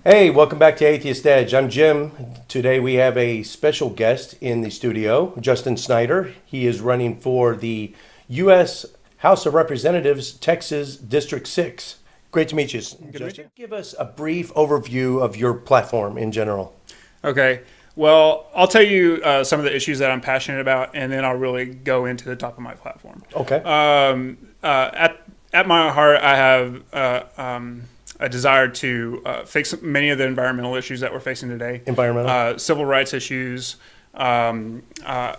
Hey, welcome back to Atheist Edge. I'm Jim. Today we have a special guest in the studio, Justin Snider. He is running for the U.S. House of Representatives, Texas District 6. Great to meet you, Justin. Give us a brief overview of your platform in general. Okay. Well, I'll tell you some of the issues that I'm passionate about, and then I'll really go into the top of my platform. Okay. At my heart, I have a desire to fix many of the environmental issues that we're facing today. Environmental? Civil rights issues. I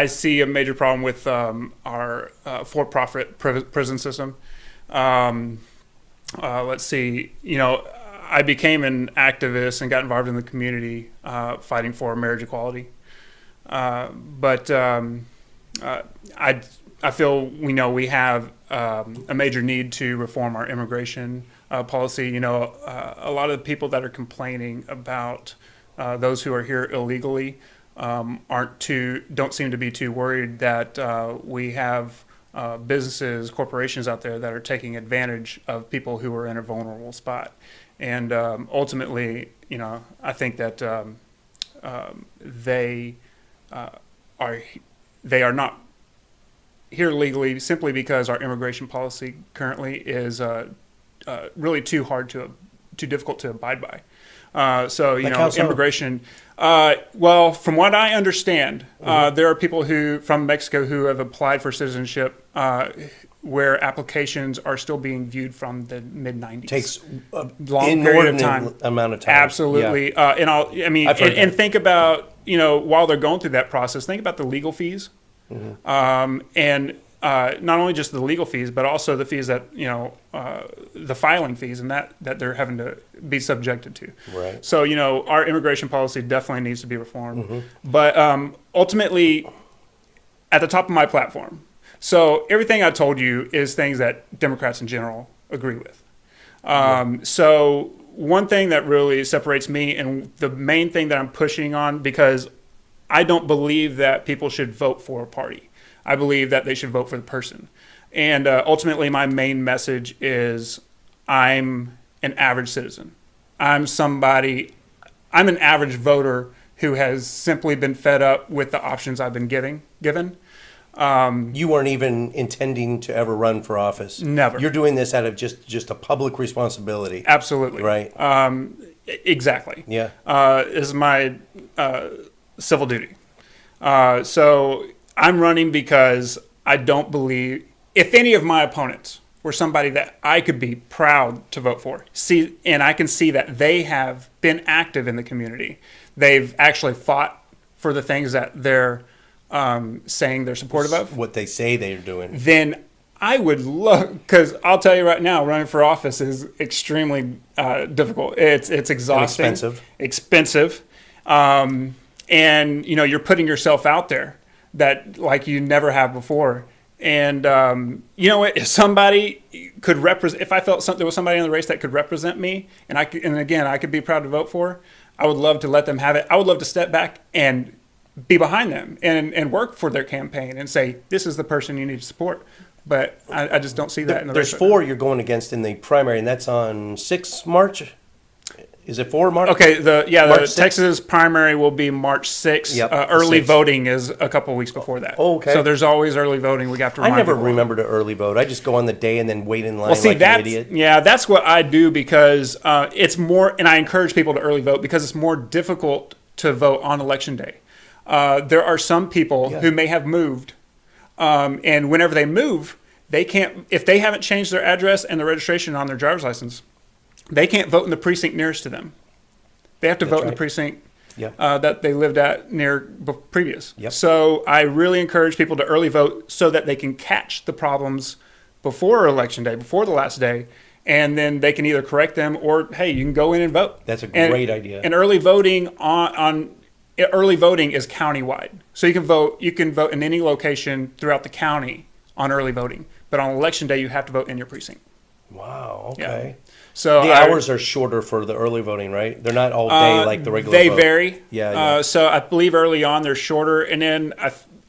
see a major problem with our for-profit prison system. Let's see, I became an activist and got involved in the community fighting for marriage equality. But I feel we have a major need to reform our immigration policy. A lot of the people that are complaining about those who are here illegally don't seem to be too worried that we have businesses, corporations out there that are taking advantage of people who are in a vulnerable spot. And ultimately, I think that they are not here legally simply because our immigration policy currently is really too difficult to abide by. Immigration. Well, from what I understand, there are people from Mexico who have applied for citizenship where applications are still being viewed from the mid-90s. Takes a long period of time. Amount of time. Absolutely. Yeah. And think about, while they're going through that process, think about the legal fees. Mm-hmm. And not only just the legal fees, but also the fees that, the filing fees and that they're having to be subjected to. Right. So, our immigration policy definitely needs to be reformed. Mm-hmm. But ultimately, at the top of my platform, so everything I told you is things that Democrats in general agree with. So one thing that really separates me and the main thing that I'm pushing on, because I don't believe that people should vote for a party. I believe that they should vote for the person. And ultimately, my main message is I'm an average citizen. I'm an average voter who has simply been fed up with the options I've been given. You weren't even intending to ever run for office. Never. You're doing this out of just a public responsibility. Absolutely. Right. Exactly. Yeah. This is my civil duty. So I'm running because I don't believe, if any of my opponents were somebody that I could be proud to vote for, and I can see that they have been active in the community, they've actually fought for the things that they're saying they're supportive of. What they say they're doing. Then I would love, because I'll tell you right now, running for office is extremely difficult. It's exhausting. And expensive. And, you're putting yourself out there that like you never have before. And, if somebody could represent, if I felt there was somebody in the race that could represent me and I could be proud to vote for, I would love to let them have it. I would love to step back and be behind them and work for their campaign and say, this is the person you need to support. But I just don't see that in the race. There's four you're going against in the primary, and that's on 6 March. Is it 4 March? Okay, the Texas primary will be March 6th. Yep, early voting is a couple of weeks before that. Oh, okay. So there's always early voting. We have to remind I never people. remember to early vote. I just go on the day and then wait in line like an idiot. Yeah, that's what I do because it's more, and I encourage people to early vote because it's more difficult to vote on election day. There are some people who may have moved, and whenever they move, they can't, if they haven't changed their address and the registration on their driver's license, they can't vote in the precinct nearest to them. They have to vote in the precinct that they lived at near previous. Yep. So I really encourage people to early vote so that they can catch the problems before election day, before the last day, and then they can either correct them or, hey, you can go in and vote. That's a great idea. And early voting early voting is countywide. So you can vote in any location throughout the county on early voting. But on election day, you have to vote in your precinct. Wow, okay. Yeah. So The hours are shorter for the early voting, right? They're not all day like the regular They vote. vary. Yeah. So I believe early on they're shorter, and then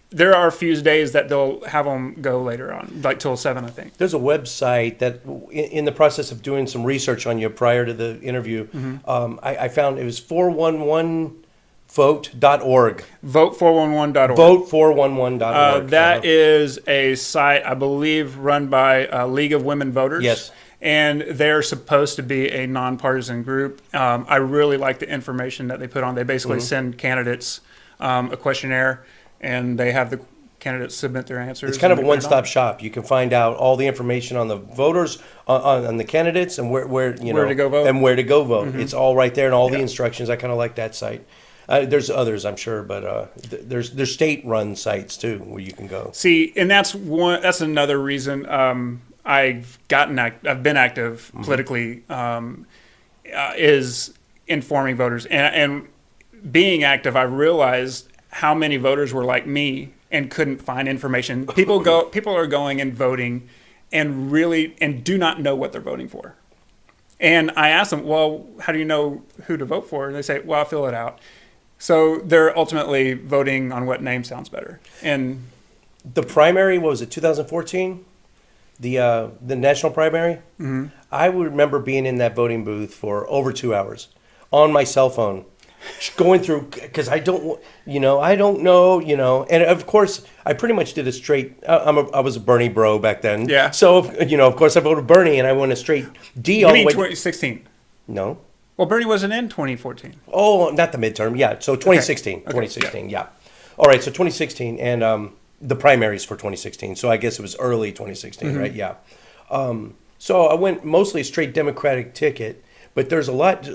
there are a few days that they'll have them go later on, like till 7, I think. There's a website that, in the process of doing some research on you prior to the interview, I found it was 411vote.org. Vote411.org. Vote411.org. That is a site, I believe, run by League of Women Voters. Yes. And they're supposed to be a nonpartisan group. I really like the information that they put on. They basically send candidates a questionnaire, and they have the candidates submit their answers. It's kind of a one-stop shop. You can find out all the information on the voters, on the candidates, and where to go vote. and where to go vote. It's all right there, and all the instructions. I kind of like that site. There's others, I'm sure, but there's state-run sites too where you can go. See, and that's another reason I've been active politically, is informing voters, and being active. I realized how many voters were like me and couldn't find information. People are going and voting, and do not know what they're voting for. And I asked them, well, how do you know who to vote for? And they say, well, I'll fill it out. So they're ultimately voting on what name sounds better. And the primary, what was it, 2014? The national primary? Mm-hmm. I remember being in that voting booth for over 2 hours on my cell phone, going through, because I don't know, and of course I pretty much did a straight. I was a Bernie bro back then. Yeah. So of course I voted Bernie, and I went a straight D. you mean 2016? No. Well, Bernie wasn't in 2014. Oh, not the midterm. Yeah. So 2016. Okay. 2016. Yeah. All right. So 2016, and the primaries for 2016. So I guess it was early 2016, right? Yeah. So I went mostly a straight Democratic ticket, but there's a lot.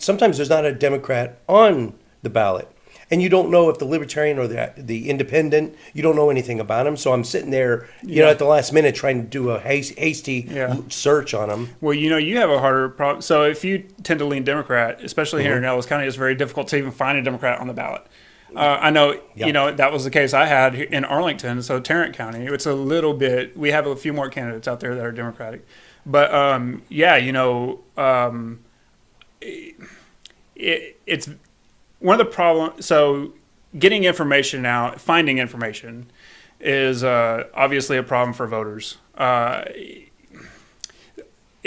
Sometimes there's not a Democrat on the ballot, and you don't know if the Libertarian or the Independent. You don't know anything about them. So I'm sitting there, at the last minute trying to do a hasty search on them. Well, you have a harder problem. So if you tend to lean Democrat, especially here in Ellis County, it's very difficult to even find a Democrat on the ballot. I know, that was the case I had in Arlington, so Tarrant County. It's a little bit, we have a few more candidates out there that are Democratic. But, it's one of the problems. So getting information out, finding information is obviously a problem for voters.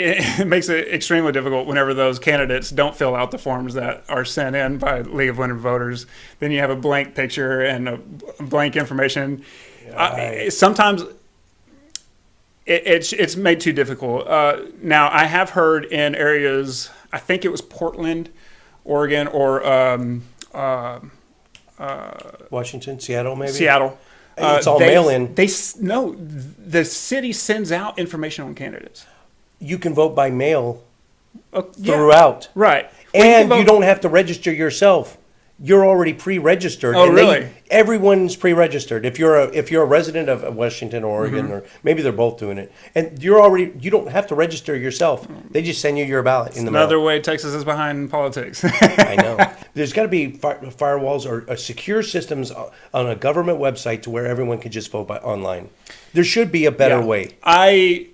It makes it extremely difficult whenever those candidates don't fill out the forms that are sent in by League of Women Voters. Then you have a blank picture and a blank information. Sometimes it's made too difficult. Now, I have heard in areas, I think it was Portland, Oregon, or Washington, Seattle, maybe? Seattle. It's all mail-in. No, the city sends out information on candidates. You can vote by mail throughout. Right. And you don't have to register yourself. You're already pre-registered. Oh, really? Everyone's pre-registered. If you're a resident of Washington or Oregon, or maybe they're both doing it, and you don't have to register yourself. They just send you your ballot in the mail. Another way Texas is behind politics. I know. There's got to be firewalls or secure systems on a government website to where everyone can just vote online. There should be a better way. I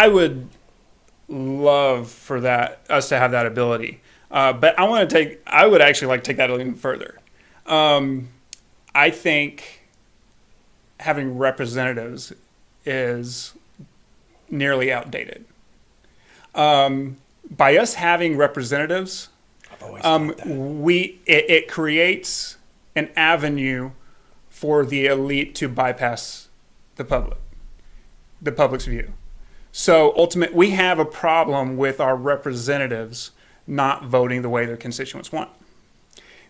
would love for us to have that ability. But I would actually like to take that a little further. I think having representatives is nearly outdated. By us having representatives, it creates an avenue for the elite to bypass the public's view. So ultimately, we have a problem with our representatives not voting the way their constituents want.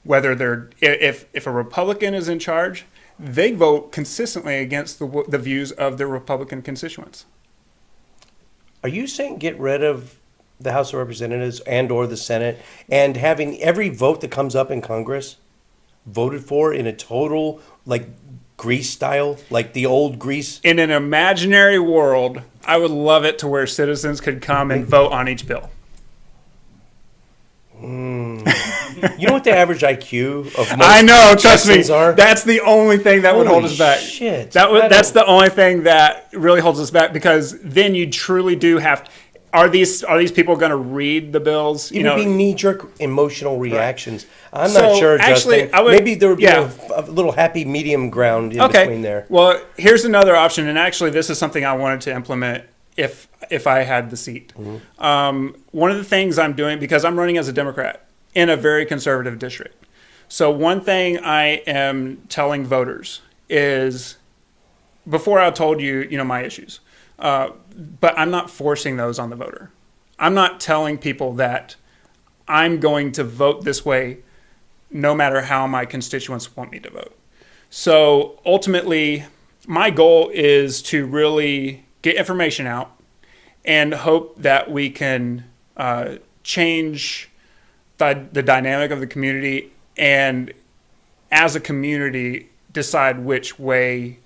Whether if a Republican is in charge, they vote consistently against the views of their Republican constituents. Are you saying get rid of the House of Representatives and or the Senate, and having every vote that comes up in Congress voted for in a total, like, Greece style, like the old Greece? In an imaginary world, I would love it to where citizens could come and vote on each bill. You know what the average IQ of most I know, trust me. Texans are? That's the only thing that would hold us back. Shit. That's the only thing that really holds us back, because then you truly do have. are these people going to read the bills? It would be knee-jerk emotional reactions. I'm So, not sure, actually, Justin. Maybe there would be yeah. a little happy medium ground in Okay. between there. Well, here's another option, and actually, this is something I wanted to implement if I had the seat. One of the things I'm doing, because I'm running as a Democrat in a very conservative district. So one thing I am telling voters is, before I told you, my issues, but I'm not forcing those on the voter. I'm not telling people that I'm going to vote this way no matter how my constituents want me to vote. So ultimately, my goal is to really get information out and hope that we can change the dynamic of the community, and as a community decide which way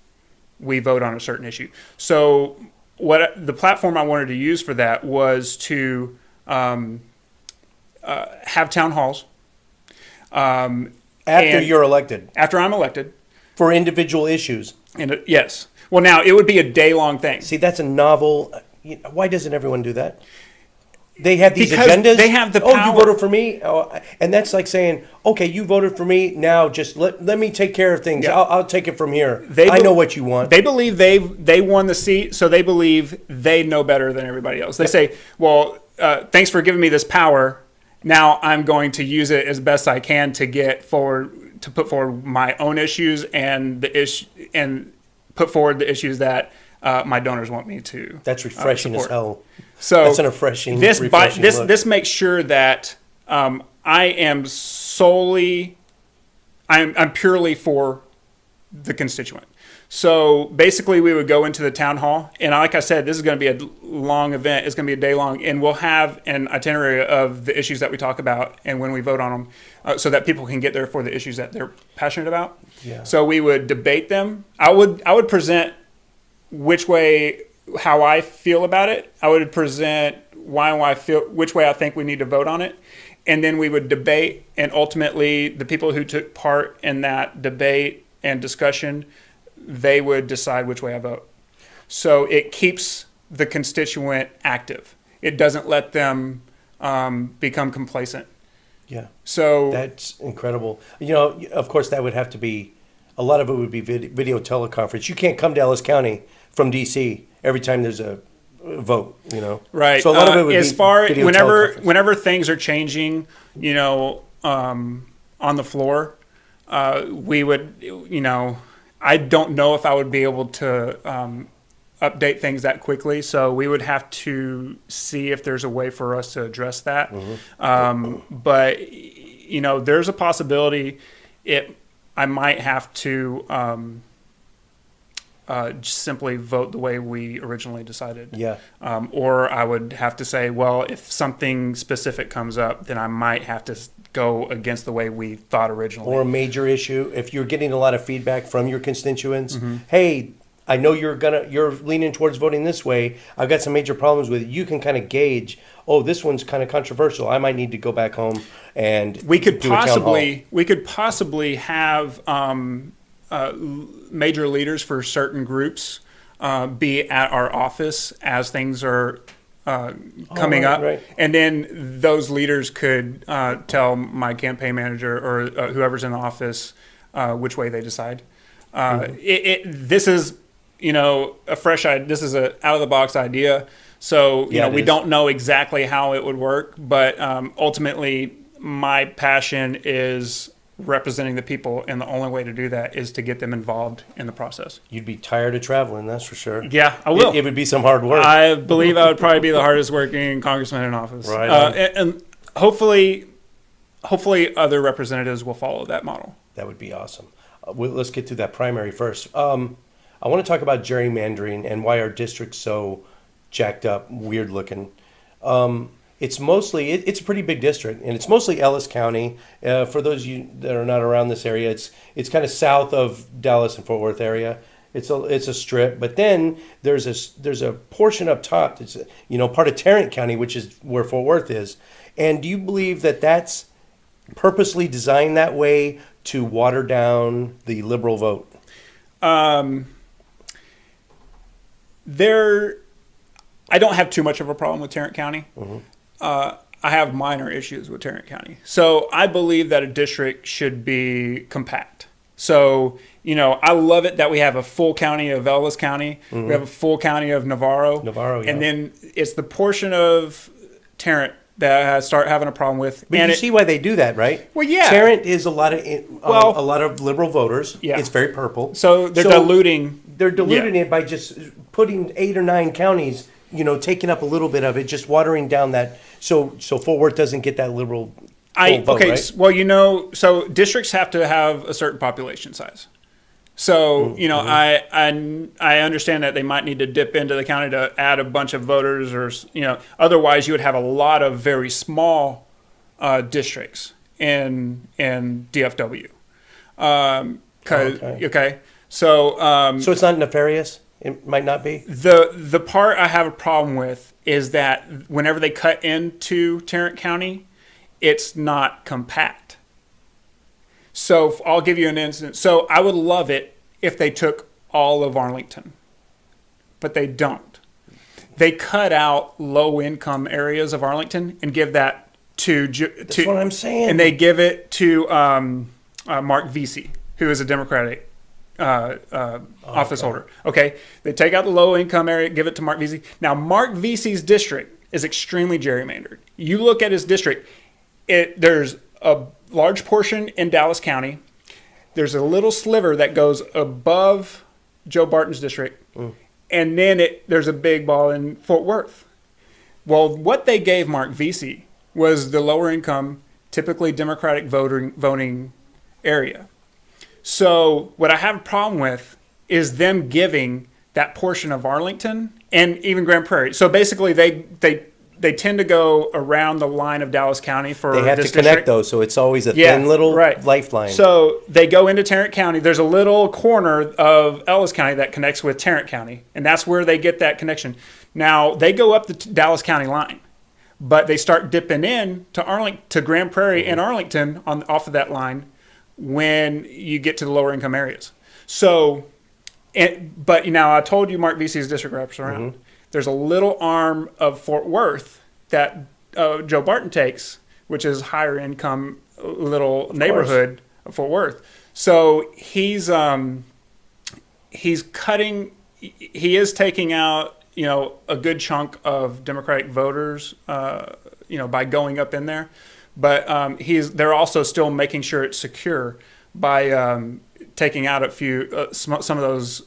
we vote on a certain issue. So what the platform I wanted to use for that was to have town halls. After you're elected. After I'm elected. For individual issues. And yes. Well, now, it would be a day-long thing. See, that's a novel. Why doesn't everyone do that? They have these Because agendas. they have the Oh, you power. voted for me? Oh, and that's like saying, okay, you voted for me. Now just let me take care of things. Yeah. I'll take it from here. They I be- know what you want. They believe they won the seat, so they believe they know better than everybody else. They say, well, thanks for giving me this power. Now I'm going to use it as best I can to put forward my own issues and put forward the issues that my donors want me to. That's refreshing as support. hell. So that's an refreshing. This look. this makes sure that I'm purely for the constituent. So basically, we would go into the town hall, and like I said, this is going to be a long event. It's going to be a day long, and we'll have an itinerary of the issues that we talk about and when we vote on them, so that people can get there for the issues that they're passionate about. Yeah. So we would debate them. I would present how I feel about it. I would present which way I think we need to vote on it. And then we would debate, and ultimately the people who took part in that debate and discussion, they would decide which way I vote. So it keeps the constituent active. It doesn't let them become complacent. Yeah. So That's incredible. Of course, that would have to be, a lot of it would be video teleconference. You can't come to Ellis County from D.C. every time there's a vote, Right. So a lot of it would as be far video teleconference. whenever things are changing, on the floor, we would, I don't know if I would be able to update things that quickly. So we would have to see if there's a way for us to address that. But there's a possibility I might have to just simply vote the way we originally decided. Yeah. Or I would have to say, well, if something specific comes up, then I might have to go against the way we thought originally. Or a major issue, if you're getting a lot of feedback from your constituents, Mm-hmm. hey, I know you're leaning towards voting this way. I've got some major problems with it. You can kind of gauge, oh, this one's kind of controversial. I might need to go back home and we could do a town hall. possibly have major leaders for certain groups be at our office as things are coming up. Right. And then those leaders could tell my campaign manager or whoever's in the office which way they decide. This is, a fresh idea. This is a out of the box idea. So, we don't know exactly how it would work, but ultimately my passion is representing the people, and the only way to do that is to get them involved in the process. You'd be tired of traveling, that's for sure. Yeah, I will. It would be some hard work. I believe I would probably be the hardest working congressman in office. Right on. And hopefully other representatives will follow that model. That would be awesome. Let's get to that primary first. I want to talk about gerrymandering and why our district's so jacked up, weird looking. It's mostly, it's a pretty big district, and it's mostly Ellis County. For those of you that are not around this area, it's kind of south of Dallas and Fort Worth area. It's a strip, but then there's a portion up top that's part of Tarrant County, which is where Fort Worth is. And do you believe that that's purposely designed that way to water down the liberal vote? I don't have too much of a problem with Tarrant County. I have minor issues with Tarrant County. So I believe that a district should be compact. So, I love it that we have a full county of Ellis County. We have a full county of Navarro. Yeah. And then it's the portion of Tarrant that I start having a problem with. But you see why they do that, right? Well, yeah. Tarrant is a lot of liberal voters. Yeah. It's very purple. So they're diluting. They're diluting it by just putting 8 or 9 counties, taking up a little bit of it, just watering down that. So Fort Worth doesn't get that liberal vote, Okay, right? well, so districts have to have a certain population size. So, I understand that they might need to dip into the county to add a bunch of voters or, otherwise you would have a lot of very small districts in DFW. So it's not nefarious? It might not be? The part I have a problem with is that whenever they cut into Tarrant County, it's not compact. So I'll give you an instance. So I would love it if they took all of Arlington, but they don't. They cut out low-income areas of Arlington and give that to. That's what I'm saying. And they give it to Mark Vesey, who is a Democratic office holder. Okay, they take out the low-income area, give it to Mark Vesey. Now, Mark Vesey's district is extremely gerrymandered. You look at his district. There's a large portion in Dallas County. There's a little sliver that goes above Joe Barton's district. And then there's a big ball in Fort Worth. Well, what they gave Mark Vesey was the lower income, typically Democratic voting area. So what I have a problem with is them giving that portion of Arlington and even Grand Prairie. So basically they tend to go around the line of Dallas County for they have this to connect district. those, so it's always a thin little lifeline. So they go into Tarrant County. There's a little corner of Ellis County that connects with Tarrant County, and that's where they get that connection. Now they go up the Dallas County line, but they start dipping in to Grand Prairie and Arlington off of that line when you get to the lower income areas. So, but I told you Mark Vesey's district wraps around. There's a little arm of Fort Worth that Joe Barton takes, which is higher income little neighborhood of Fort Worth. So he is taking out, a good chunk of Democratic voters, by going up in there. But they're also still making sure it's secure by taking out a few, some of those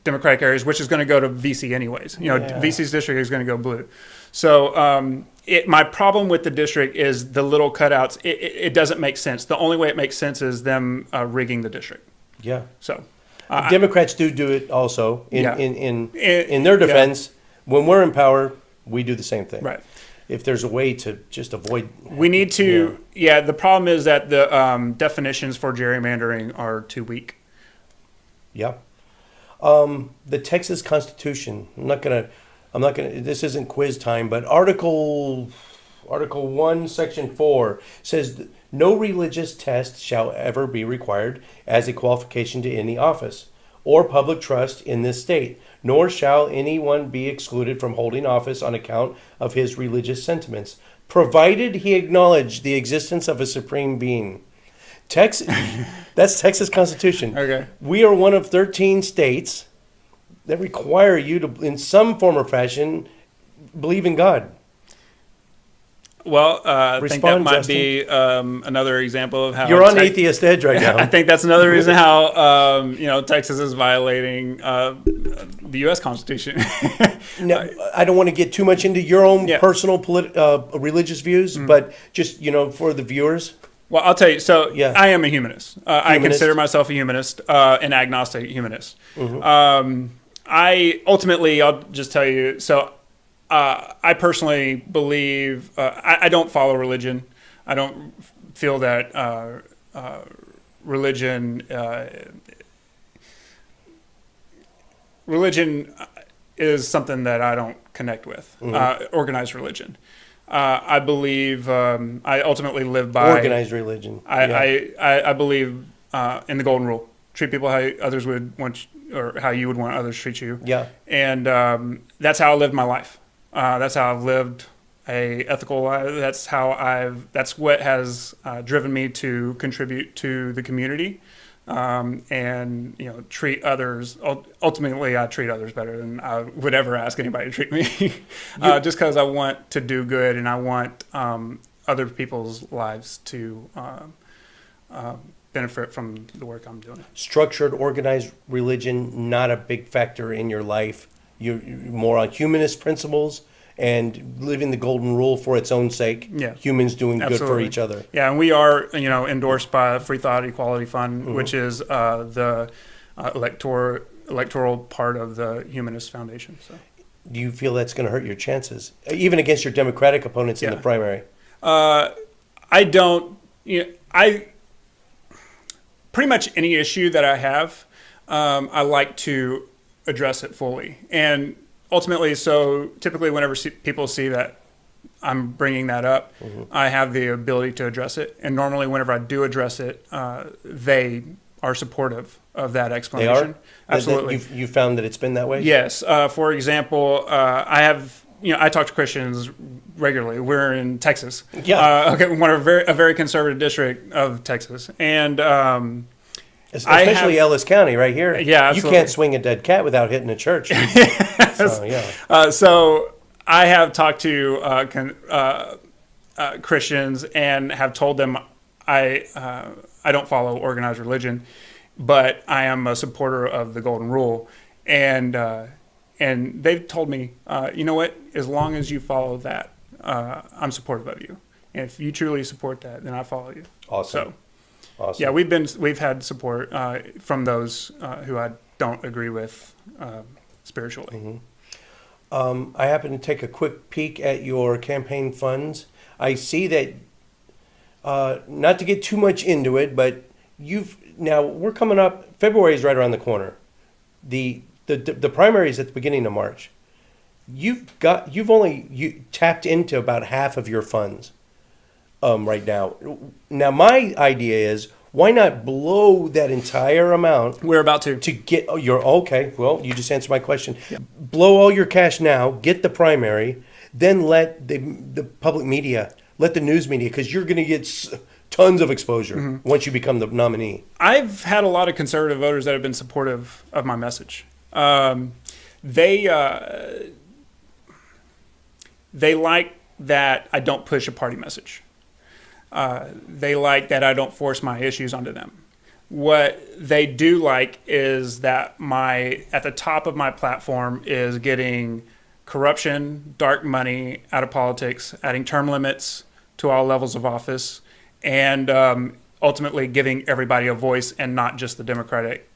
Democratic areas, which is going to go to VC anyways. VC's district is going to go blue. So my problem with the district is the little cutouts. It doesn't make sense. The only way it makes sense is them rigging the district. Yeah. So Democrats do it also in their defense. When we're in power, we do the same thing. Right. If there's a way to just avoid, we need to. Yeah, the problem is that the definitions for gerrymandering are too weak. Yeah. The Texas Constitution. I'm not gonna. This isn't quiz time, but Article 1, Section 4 says no religious test shall ever be required as a qualification to any office or public trust in this state, nor shall anyone be excluded from holding office on account of his religious sentiments, provided he acknowledge the existence of a supreme being. That's Texas Constitution. Okay. We are one of 13 states that require you to, in some form or fashion, believe in God. Well, I think that might Justin. be another example of how You're on Atheist Edge right now. I think that's another reason how Texas is violating the U.S. Constitution. Now, I don't want to get too much into your own personal religious views, but just for the viewers. Well, I'll tell you. So I am a humanist. I Humanist. consider myself a humanist, an agnostic humanist. I'll just tell you. So I personally believe I don't follow religion. I don't feel that religion is something that I don't connect with. Organized religion. I believe I ultimately live by Organized religion. I believe in the golden rule. Treat people how others would want or how you would want others to treat you. Yeah. And that's how I lived my life. That's how I've lived a ethical life. That's what has driven me to contribute to the community. And treat others. Ultimately, I treat others better than I would ever ask anybody to treat me. Just because I want to do good, and I want other people's lives to benefit from the work I'm doing. Structured, organized religion, not a big factor in your life. You're more on humanist principles and living the golden rule for its own sake. Yeah. Humans doing good for Absolutely. each other. Yeah, and we are, endorsed by Free Thought Equality Fund, which is the electoral part of the Humanist Foundation. So, Do you feel that's going to hurt your chances, even against your Democratic opponents in the primary? I don't. I pretty much any issue that I have, I like to address it fully, and ultimately, so typically, whenever people see that I'm bringing that up, I have the ability to address it. And normally, whenever I do address it, they are supportive of that explanation. They are? Absolutely. You found that it's been that way? Yes. For example, I talk to Christians regularly. We're in Texas. Yeah. A very conservative district of Texas, and especially Ellis County, right here. Yeah, absolutely. You can't swing a dead cat without hitting a church. So, yeah. So I have talked to Christians and have told them I don't follow organized religion, but I am a supporter of the Golden Rule, and they've told me, you know what? As long as you follow that, I'm supportive of you. And if you truly support that, then I follow you. Awesome. So, awesome. yeah, we've had support from those who I don't agree with spiritually. I happen to take a quick peek at your campaign funds. I see that, not to get too much into it, but now we're coming up, February is right around the corner. The primary is at the beginning of March. You've only tapped into about half of your funds right now. Now my idea is, why not blow that entire amount? We're about to get okay. Well, you just answered my question. Yeah. Blow all your cash now. Get the primary, then let the public media, let the news media, because you're going to get tons of exposure once you become the nominee. I've had a lot of conservative voters that have been supportive of my message. They like that I don't push a party message. They like that I don't force my issues onto them. What they do like is that at the top of my platform is getting corruption, dark money out of politics, adding term limits to all levels of office, and ultimately giving everybody a voice and not just the Democratic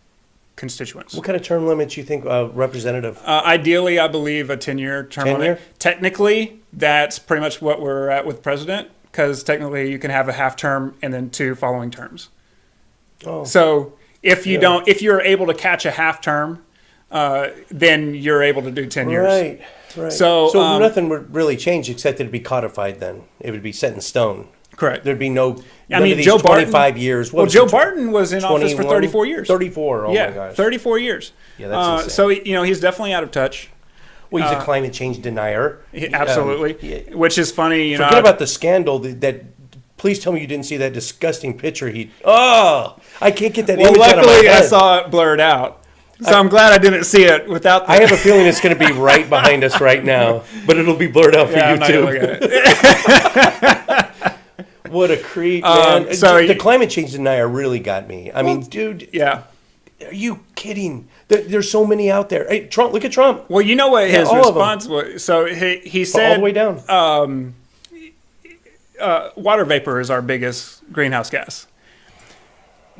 constituents. What kind of term limits you think representative? Ideally, I believe a 10-year term limit. Technically, that's pretty much what we're at with president, because technically you can have a half term and then 2 following terms. Oh. So if you're able to catch a half term, then you're able to do 10 years. Right. So nothing would really change except it'd be codified then. It would be set in stone. Correct. There'd be none I of mean, these Joe 25 Barton, years. Well, Joe Barton was in office for 34 years. 34, oh yeah, my gosh. 34 years. Yeah, that's insane. So, he's definitely out of touch. Well, he's a climate change denier. Absolutely. Which is funny. Forget about the scandal that please tell me you didn't see that disgusting picture. I can't get that image out of my luckily, head. I saw it blurred out. So I'm glad I didn't see it without I have a feeling it's going to be right behind us right now, but it'll be blurred out for you I'm not too. gonna look at it. What a creep, man. So the climate change denier really got me. I mean, dude. Yeah. Are you kidding? There's so many out there. Hey, Trump, look at Trump. Well, you know what his response was? So he said... all the way down. Water vapor is our biggest greenhouse gas.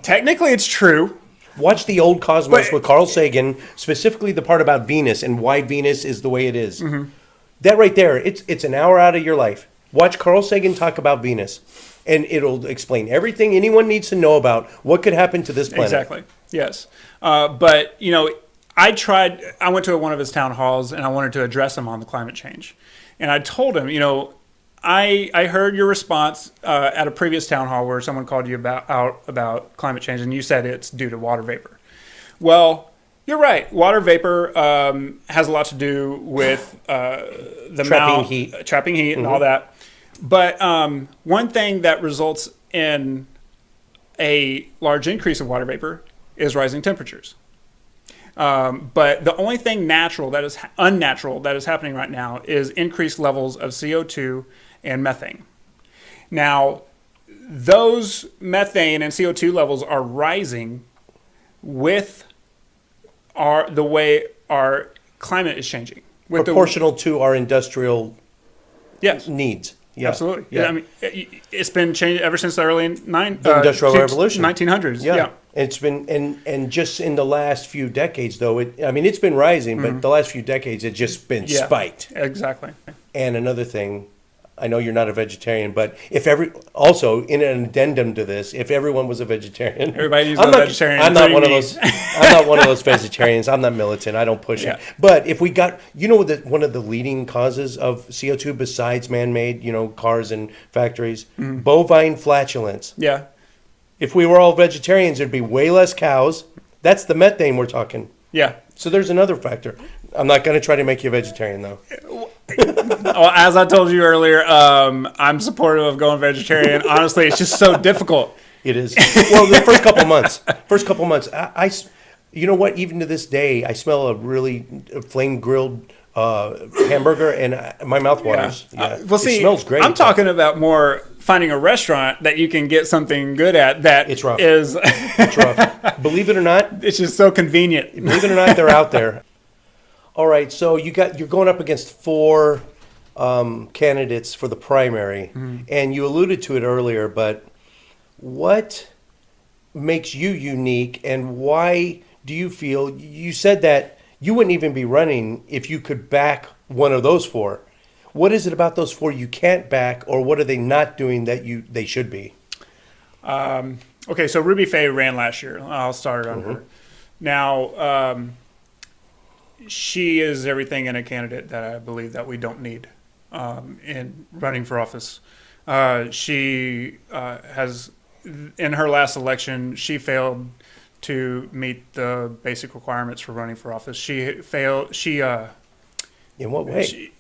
Technically, it's true. Watch the old Cosmos with Carl Sagan, specifically the part about Venus and why Venus is the way it is. That right there, it's an hour out of your life. Watch Carl Sagan talk about Venus, and it'll explain everything anyone needs to know about what could happen to this planet. Exactly. Yes. But, I went to one of his town halls, and I wanted to address him on the climate change. And I told him, I heard your response at a previous town hall where someone called you about climate change, and you said it's due to water vapor. Well, You're right. Water vapor has a lot to do with the trapping heat, and all that. But one thing that results in a large increase of water vapor is rising temperatures. But the only thing unnatural that is happening right now is increased levels of CO2 and methane. Now, those methane and CO2 levels are rising with the way our climate is changing. Proportional to our industrial needs. Yeah. Absolutely. Yeah. I mean, it's been changed ever since the early the Industrial Revolution. 1900s. Yeah. It's been, and just in the last few decades, though, it's been rising, but the last few decades, it's just been spiked. Exactly. And another thing, I know you're not a vegetarian, but also in an addendum to this, if everyone was a vegetarian, everybody needs a vegetarian. I'm not one of those. I'm not one of those vegetarians. I'm not militant. I don't push it. But if we got, one of the leading causes of CO2 besides man-made, cars and factories, bovine flatulence. Yeah. If we were all vegetarians, there'd be way less cows. That's the methane we're talking. Yeah. So there's another factor. I'm not going to try to make you a vegetarian, though. Well, as I told you earlier, I'm supportive of going vegetarian. Honestly, it's just so difficult. It is. Well, the first couple months, I you know what? Even to this day, I smell a really flame grilled hamburger, and my mouth waters. Well, see, it smells great. I'm talking about more finding a restaurant that you can get something good at that it's rough. Is it's rough. Believe it or not, it's just so convenient. Believe it or not, they're out there. All right, so you're going up against 4 candidates for the primary, and you alluded to it earlier, but what makes you unique, and why do you feel, you said that you wouldn't even be running if you could back one of those 4. What is it about those 4 you can't back, or what are they not doing that they should be? Okay, so Ruby Faye ran last year. I'll start on her. Now, she is everything in a candidate that I believe that we don't need in running for office. She has, in her last election, she failed to meet the basic requirements for running for office. She failed. In what way?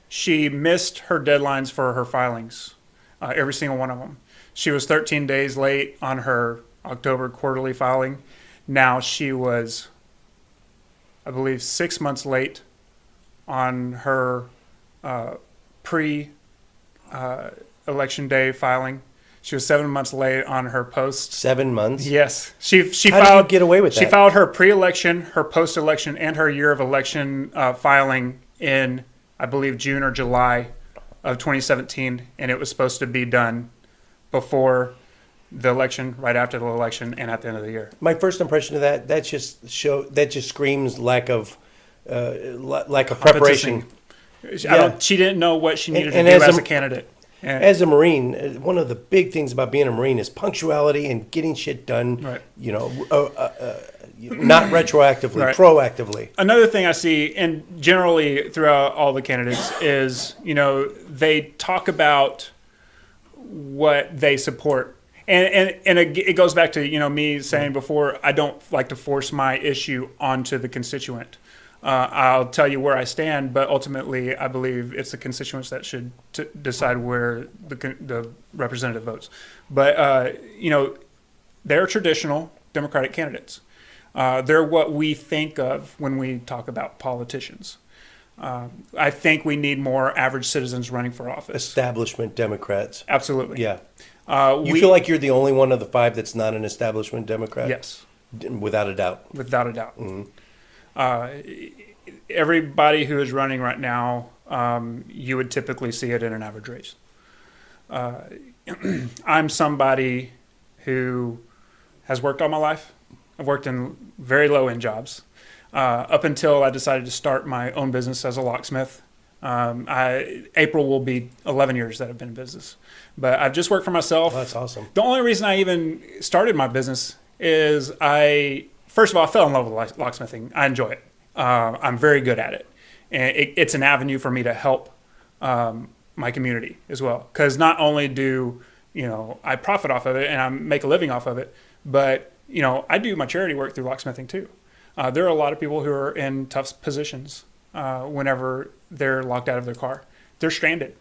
She missed her deadlines for her filings, every single one of them. She was 13 days late on her October quarterly filing. Now she was, I believe, 6 months late on her pre-election day filing. She was 7 months late on her post. 7 months? Yes. She How filed. did you get away with that? She filed her pre-election, her post-election, and her year of election filing in, I believe, June or July of 2017, and it was supposed to be done before the election, right after the election, and at the end of the year. My first impression of that just screams lack of preparation. She didn't know what she needed to do as a candidate. As a Marine, one of the big things about being a Marine is punctuality and getting shit done. Right. Not retroactively, right. Proactively. Another thing I see, and generally throughout all the candidates, is they talk about what they support, and it goes back to me saying before, I don't like to force my issue onto the constituent. I'll tell you where I stand, but ultimately I believe it's the constituents that should decide where the representative votes. But, they're traditional Democratic candidates. They're what we think of when we talk about politicians. I think we need more average citizens running for office. Establishment Democrats. Absolutely. Yeah. You feel like you're the only one of the 5 that's not an establishment Democrat? Yes. Without a doubt. Without a doubt. Everybody who is running right now, you would typically see it in an average race. I'm somebody who has worked all my life. I've worked in very low-end jobs up until I decided to start my own business as a locksmith. April will be 11 years that I've been in business. But I've just worked for myself. Oh, that's awesome. The only reason I even started my business is first of all, I fell in love with locksmithing. I enjoy it. I'm very good at it. And it's an avenue for me to help my community as well. Because not only do I profit off of it and I make a living off of it, but I do my charity work through locksmithing too. There are a lot of people who are in tough positions whenever they're locked out of their car. They're stranded,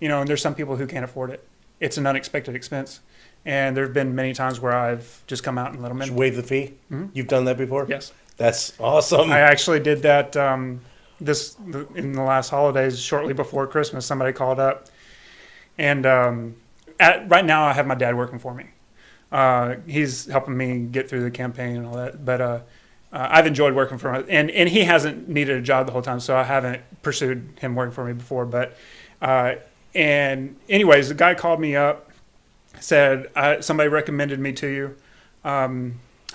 and there's some people who can't afford it. It's an unexpected expense. And there have been many times where I've just come out and let them in. Waive the fee? Mm-hmm. You've done that before? Yes. That's awesome. I actually did that in the last holidays, shortly before Christmas. Somebody called up. And right now I have my dad working for me. He's helping me get through the campaign and all that. But I've enjoyed working for him. And he hasn't needed a job the whole time, so I haven't pursued him working for me before. But and anyways, the guy called me up. Said, somebody recommended me to you. How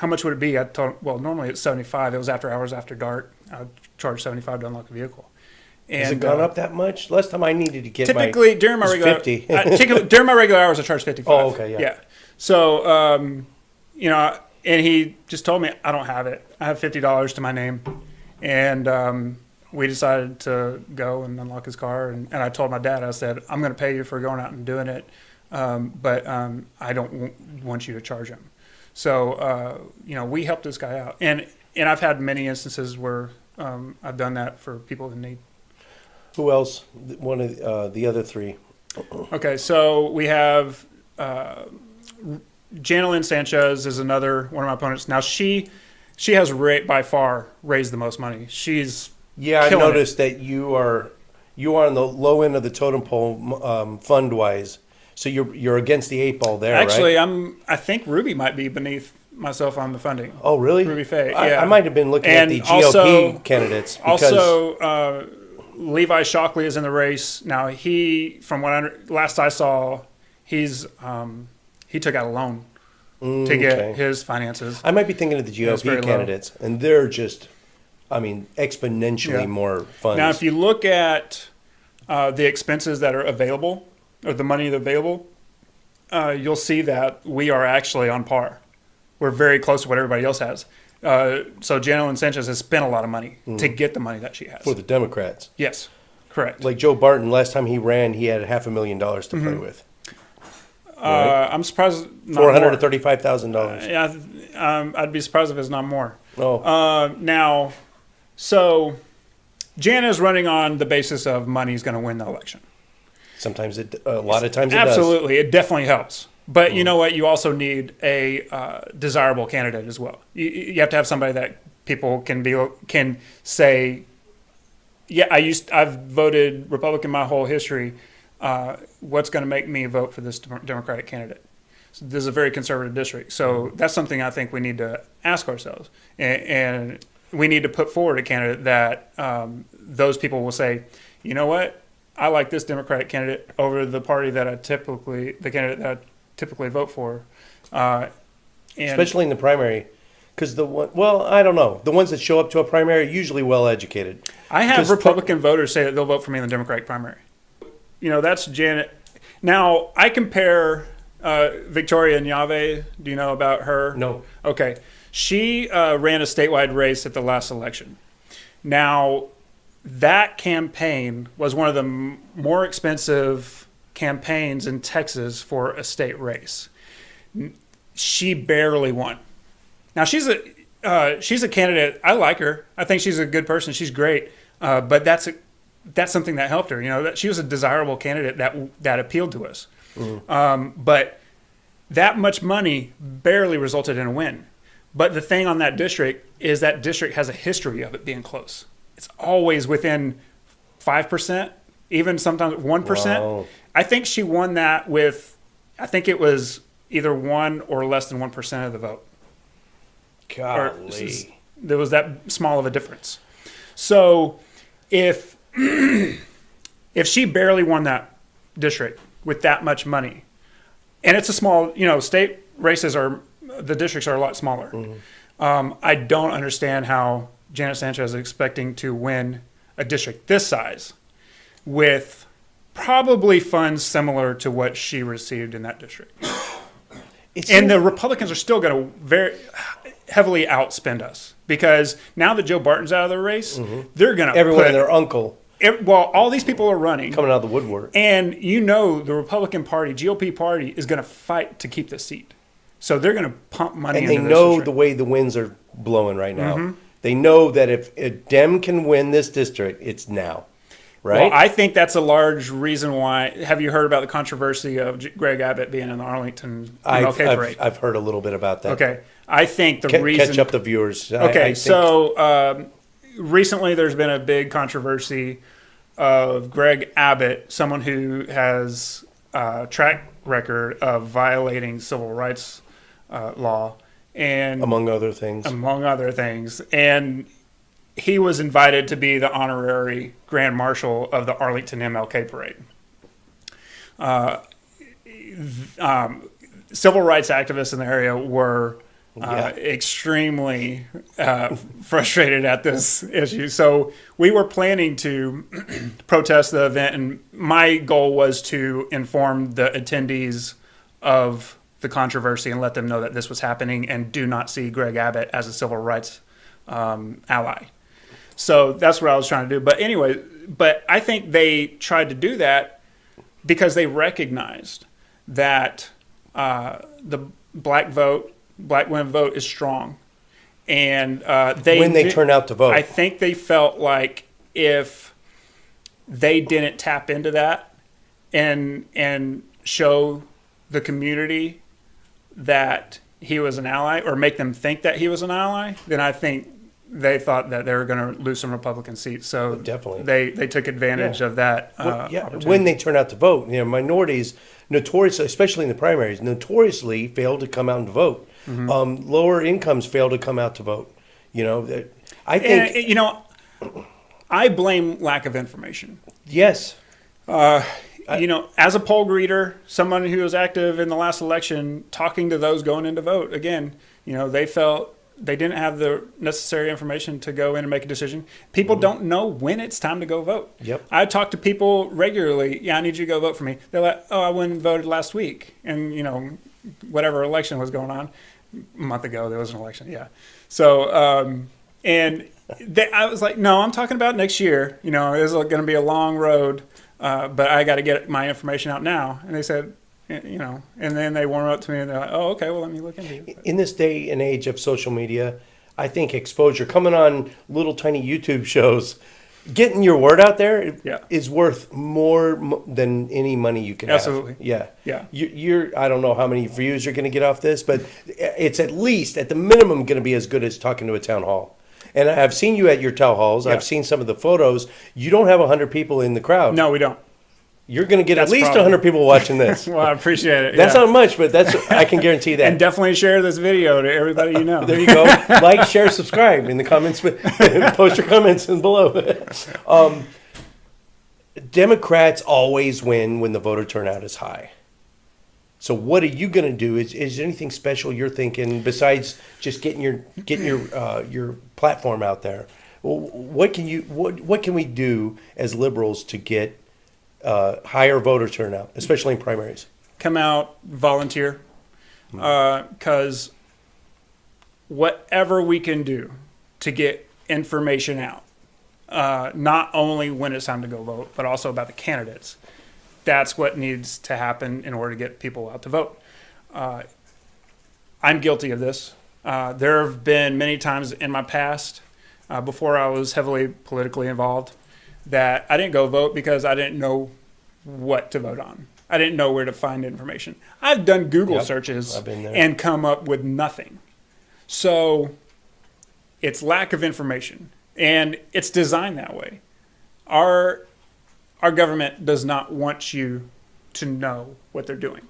much would it be? I told him, well, normally it's $75. It was after hours, after dark. I would charge $75 to unlock a vehicle. And, has it gone up that much? Last time I needed to get typically during my regular 50. During my regular hours, I charge $55. Oh, okay, yeah. So, and he just told me I don't have it. I have $50 to my name, and we decided to go and unlock his car. And I told my dad, I said, I'm going to pay you for going out and doing it. But I don't want you to charge him. So, we helped this guy out. And I've had many instances where I've done that for people in need. Who else? One of the other three. Okay, so we have Janelyn Sanchez is another one of my opponents. Now, she has by far raised the most money. She's I noticed that you are on the low end of the totem pole fund-wise. So you're against the 8 ball there, actually, right? I think Ruby might be beneath myself on the funding. Oh, really? Ruby Faye, yeah. I might have been looking at the GOP candidates. Also, Levi Shockley is in the race. Now, from last I saw, he took out a loan to get his finances. I might be thinking of the GOP candidates, and they're just, exponentially more funds. Now, if you look at the expenses that are available, or the money that's available, you'll see that we are actually on par. We're very close to what everybody else has. So Janelyn Sanchez has spent a lot of money to get the money that she has. For the Democrats. Yes, correct. Like Joe Barton, last time he ran, he had $500,000 to play with. Right? I'm surprised not $435,000. Yeah, I'd be surprised if it's not more. Oh. Now, so Jan is running on the basis of money's going to win the election. Sometimes a lot of times it does. Absolutely, it definitely helps. But you know what? You also need a desirable candidate as well. You have to have somebody that people can say, yeah, I've voted Republican my whole history. What's going to make me vote for this Democratic candidate? So this is a very conservative district. So that's something I think we need to ask ourselves. And we need to put forward a candidate that those people will say, you know what? I like this Democratic candidate over the candidate that I typically vote for. Especially in the primary. Because I don't know. The ones that show up to a primary are usually well educated. I have Republican voters say that they'll vote for me in the Democratic primary. That's Janet. Now, I compare Victoria Nyave. Do you know about her? No. Okay. She ran a statewide race at the last election. Now, that campaign was one of the more expensive campaigns in Texas for a state race. She barely won. Now, she's a candidate. I like her. I think she's a good person. She's great. But that's something that helped her. That she was a desirable candidate that appealed to us. But that much money barely resulted in a win. But the thing on that district is that district has a history of it being close. It's always within 5%, even sometimes 1%. Wow. I think she won that I think it was either 1 or less than 1% of the vote. Golly. There was that small of a difference. So if she barely won that district with that much money, and it's a small, state races the districts are a lot smaller. I don't understand how Janet Sanchez is expecting to win a district this size with probably funds similar to what she received in that district. The Republicans are still going to very heavily outspend us because now that Joe Barton's out of the race, they're going to everyone and their uncle. All these people are running. Coming out of the woodwork. And the Republican Party, GOP party, is going to fight to keep the seat. So they're going to pump money And into they this know district. the way the winds are blowing right now. They know that if a Dem can win this district, it's now. Right? Well, I think that's a large reason why. Have you heard about the controversy of Greg Abbott being in the Arlington MLK parade? I've heard a little bit about that. Okay. I think the reason... Catch up the viewers. Okay, I think, so recently there's been a big controversy of Greg Abbott, someone who has a track record of violating civil rights law. And among other things. And he was invited to be the honorary grand marshal of the Arlington MLK parade. Civil rights activists in the area were extremely frustrated at this issue. So we were planning to protest the event, and my goal was to inform the attendees of the controversy and let them know that this was happening and do not see Greg Abbott as a civil rights ally. So that's what I was trying to do. But anyway, I think they tried to do that because they recognized that the black women vote is strong. And when they turn out to vote. I think they felt like if they didn't tap into that and show the community that he was an ally or make them think that he was an ally, then I think they thought that they were going to lose some Republican seats. So definitely they took advantage of that. When they turn out to vote, minorities notoriously, especially in the primaries, notoriously fail to come out and vote. Lower incomes fail to come out to vote. I think I blame lack of information. Yes. As a poll greeter, someone who was active in the last election, talking to those going in to vote, again, they felt they didn't have the necessary information to go in and make a decision. People don't know when it's time to go vote. Yep. I talk to people regularly. Yeah, I need you to go vote for me. They're like, oh, I went and voted last week. And, whatever election was going on, a month ago, there was an election. Yeah. So, I was like, no, I'm talking about next year. This is going to be a long road. But I got to get my information out now. And they said, and then they warm up to me and they're like, oh, okay, well, let me look into it. In this day and age of social media, I think exposure, coming on little tiny YouTube shows, getting your word out there is worth more than any money you can Absolutely. have. Yeah. Yeah. You're, I don't know how many views you're going to get off this, but it's at least, at the minimum, going to be as good as talking to a town hall. And I've seen you at your town halls. Yeah. I've seen some of the photos. You don't have 100 people in the crowd. No, we don't. You're going to get at least 100 people watching this. Well, I appreciate it. That's not much, but I can guarantee that. And definitely share this video to everybody you know. There you go. Like, share, subscribe in the comments. Post your comments in below. Democrats always win when the voter turnout is high. So what are you going to do? Is there anything special you're thinking besides just getting your platform out there? What can we do as liberals to get higher voter turnout, especially in primaries? Come out, volunteer, because whatever we can do to get information out, not only when it's time to go vote, but also about the candidates. That's what needs to happen in order to get people out to vote. I'm guilty of this. There have been many times in my past, before I was heavily politically involved, that I didn't go vote because I didn't know what to vote on. I didn't know where to find information. I've done Google searches and come up with nothing. So it's lack of information, and it's designed that way. Our government does not want you to know what they're doing.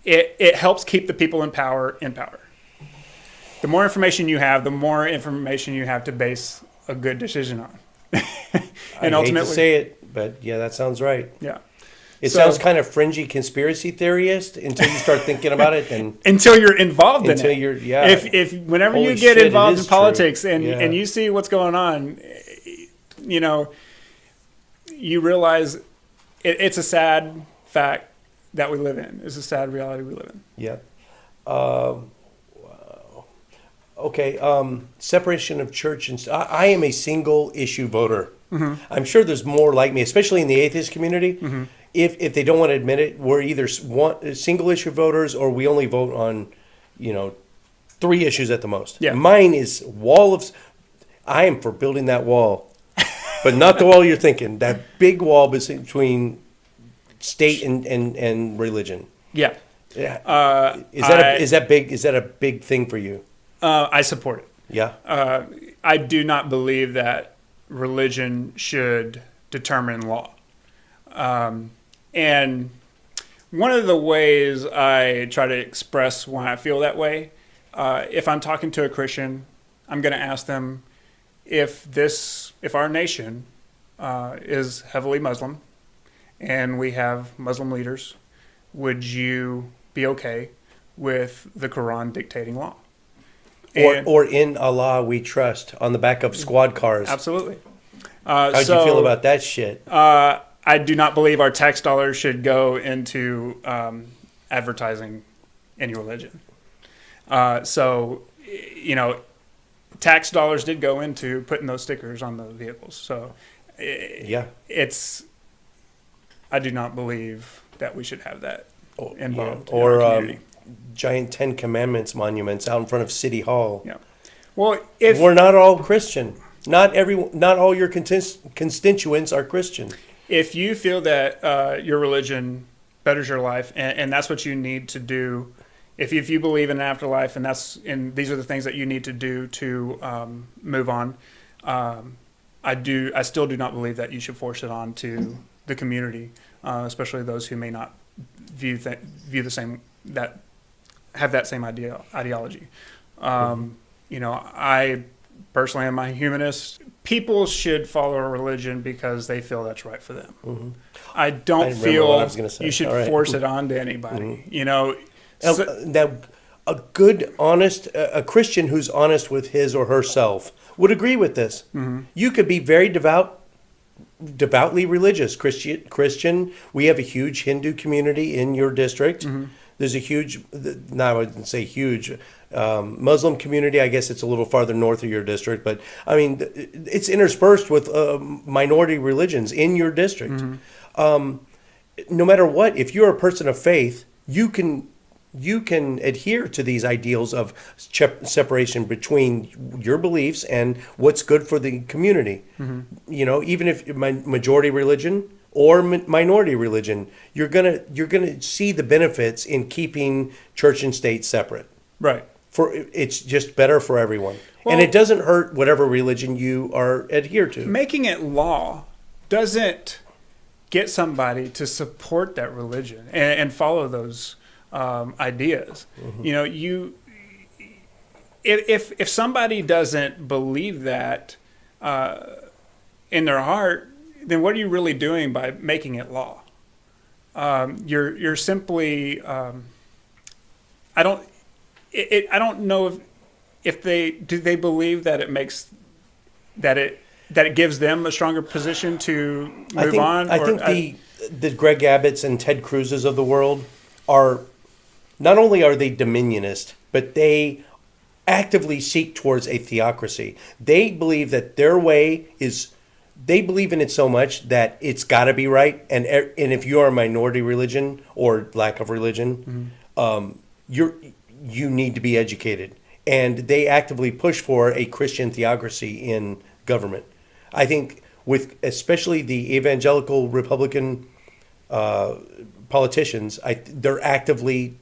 It helps keep the people in power in power. The more information you have, the more information you have to base a good decision on. And I hate to say it, but yeah, that sounds right. Yeah. It sounds kind of fringy conspiracy theorist until you start thinking about it. And until you're involved in it. If whenever Holy you get shit, involved in politics true. and you see what's going on, you realize it's a sad fact that we live in. It's a sad reality we live in. Yeah. Wow. Okay. Separation of church and I am a single issue voter. Mm-hmm. I'm sure there's more like me, especially in the atheist community. Mm-hmm. if they don't want to admit it, we're either single issue voters or we only vote on, 3 issues at the most. Yeah. Mine is I am for building that wall, but not the wall you're thinking. That big wall between state and religion. Yeah. Yeah. Is that a big thing for you? I support it. Yeah. I do not believe that religion should determine law. And one of the ways I try to express why I feel that way, if I'm talking to a Christian, I'm going to ask them if our nation is heavily Muslim and we have Muslim leaders, would you be okay with the Quran dictating law? Or in Allah we trust on the back of squad cars. Absolutely. How'd you feel about that shit? I do not believe our tax dollars should go into advertising any religion. So, tax dollars did go into putting those stickers on the vehicles. So, Yeah. I do not believe that we should have that involved in Or our community. giant 10 Commandments monuments out in front of City Hall. Yeah. Well, if We're not all Christian. Not all your constituents are Christian. if you feel that your religion betters your life, and that's what you need to do, if you believe in an afterlife, and these are the things that you need to do to move on, I still do not believe that you should force it on to the community, especially those who may not view the same, that have that same ideology. I personally am a humanist. People should follow a religion because they feel that's right for them. Mm-hmm. I don't remember feel what I was gonna say. you should All right. force it on to anybody. Mm-hmm. Now, a good, honest, a Christian who's honest with his or herself would agree with this. Mm-hmm. You could be very devoutly religious, Christian. We have a huge Hindu community in your district. Mm-hmm. There's a huge, no, I wouldn't say huge, Muslim community. I guess it's a little farther north of your district, but I mean, it's interspersed with minority religions in your district. Mm-hmm. No matter what, if you're a person of faith, you can adhere to these ideals of separation between your beliefs and what's good for the community. Mm-hmm. Even if majority religion or minority religion, you're gonna see the benefits in keeping church and state separate. Right. It's just better for everyone, Well, and it doesn't hurt whatever religion you are adhere to. Making it law doesn't get somebody to support that religion and follow those ideas. Mm-hmm. If somebody doesn't believe that in their heart, then what are you really doing by making it law? You're simply I don't know if they believe that it gives them a stronger position to move on. I think the Greg Abbotts and Ted Cruz's of the world are not only are they dominionist, but they actively seek towards a theocracy. They believe that their way is. They believe in it so much that it's got to be right, and if you are a minority religion or lack of religion, you need to be educated, and they actively push for a Christian theocracy in government. I think with especially the evangelical Republican politicians, they're actively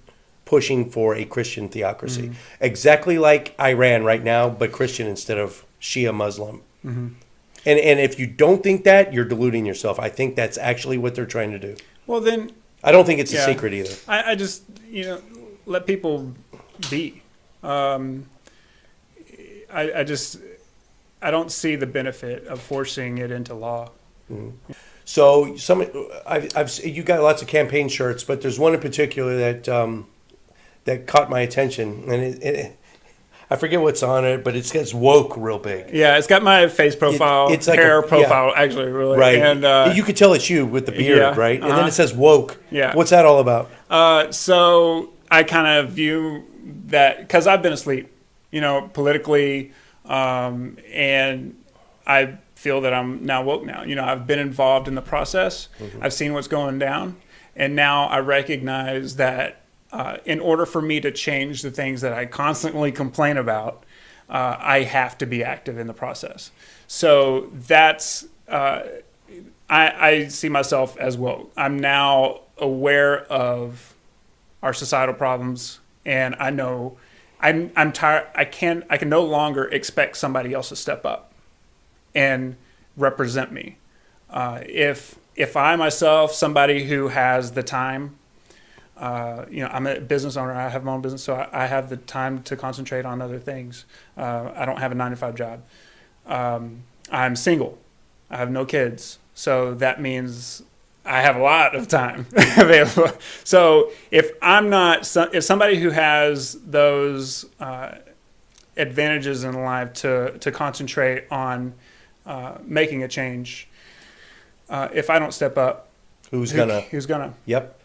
pushing for a Christian theocracy, exactly like Iran right now, but Christian instead of Shia Muslim. Mm-hmm. And if you don't think that, you're deluding yourself. I think that's actually what they're trying to do. Well, then I don't think it's a secret either. I just let people be. I don't see the benefit of forcing it into law. Mm-hmm. So you got lots of campaign shirts, but there's one in particular that caught my attention, and I forget what's on it, but it says woke real big. Yeah, it's got my face profile, it's like hair profile, actually, really. Right. And you could tell it's you with the beard, right? And then it says woke. Yeah. What's that all about? So I kind of view that, because I've been asleep, politically, and I feel that I'm now woke now. I've been involved in the process. I've seen what's going down. And now I recognize that in order for me to change the things that I constantly complain about, I have to be active in the process. So that's, I see myself as woke. I'm now aware of our societal problems, and I know I'm tired. I can no longer expect somebody else to step up and represent me. If I myself, somebody who has the time, I'm a business owner. I have my own business, so I have the time to concentrate on other things. I don't have a 9-to-5 job. I'm single. I have no kids, so that means I have a lot of time available. So if somebody who has those advantages in life to concentrate on making a change, if I don't step up, who's gonna? Yep.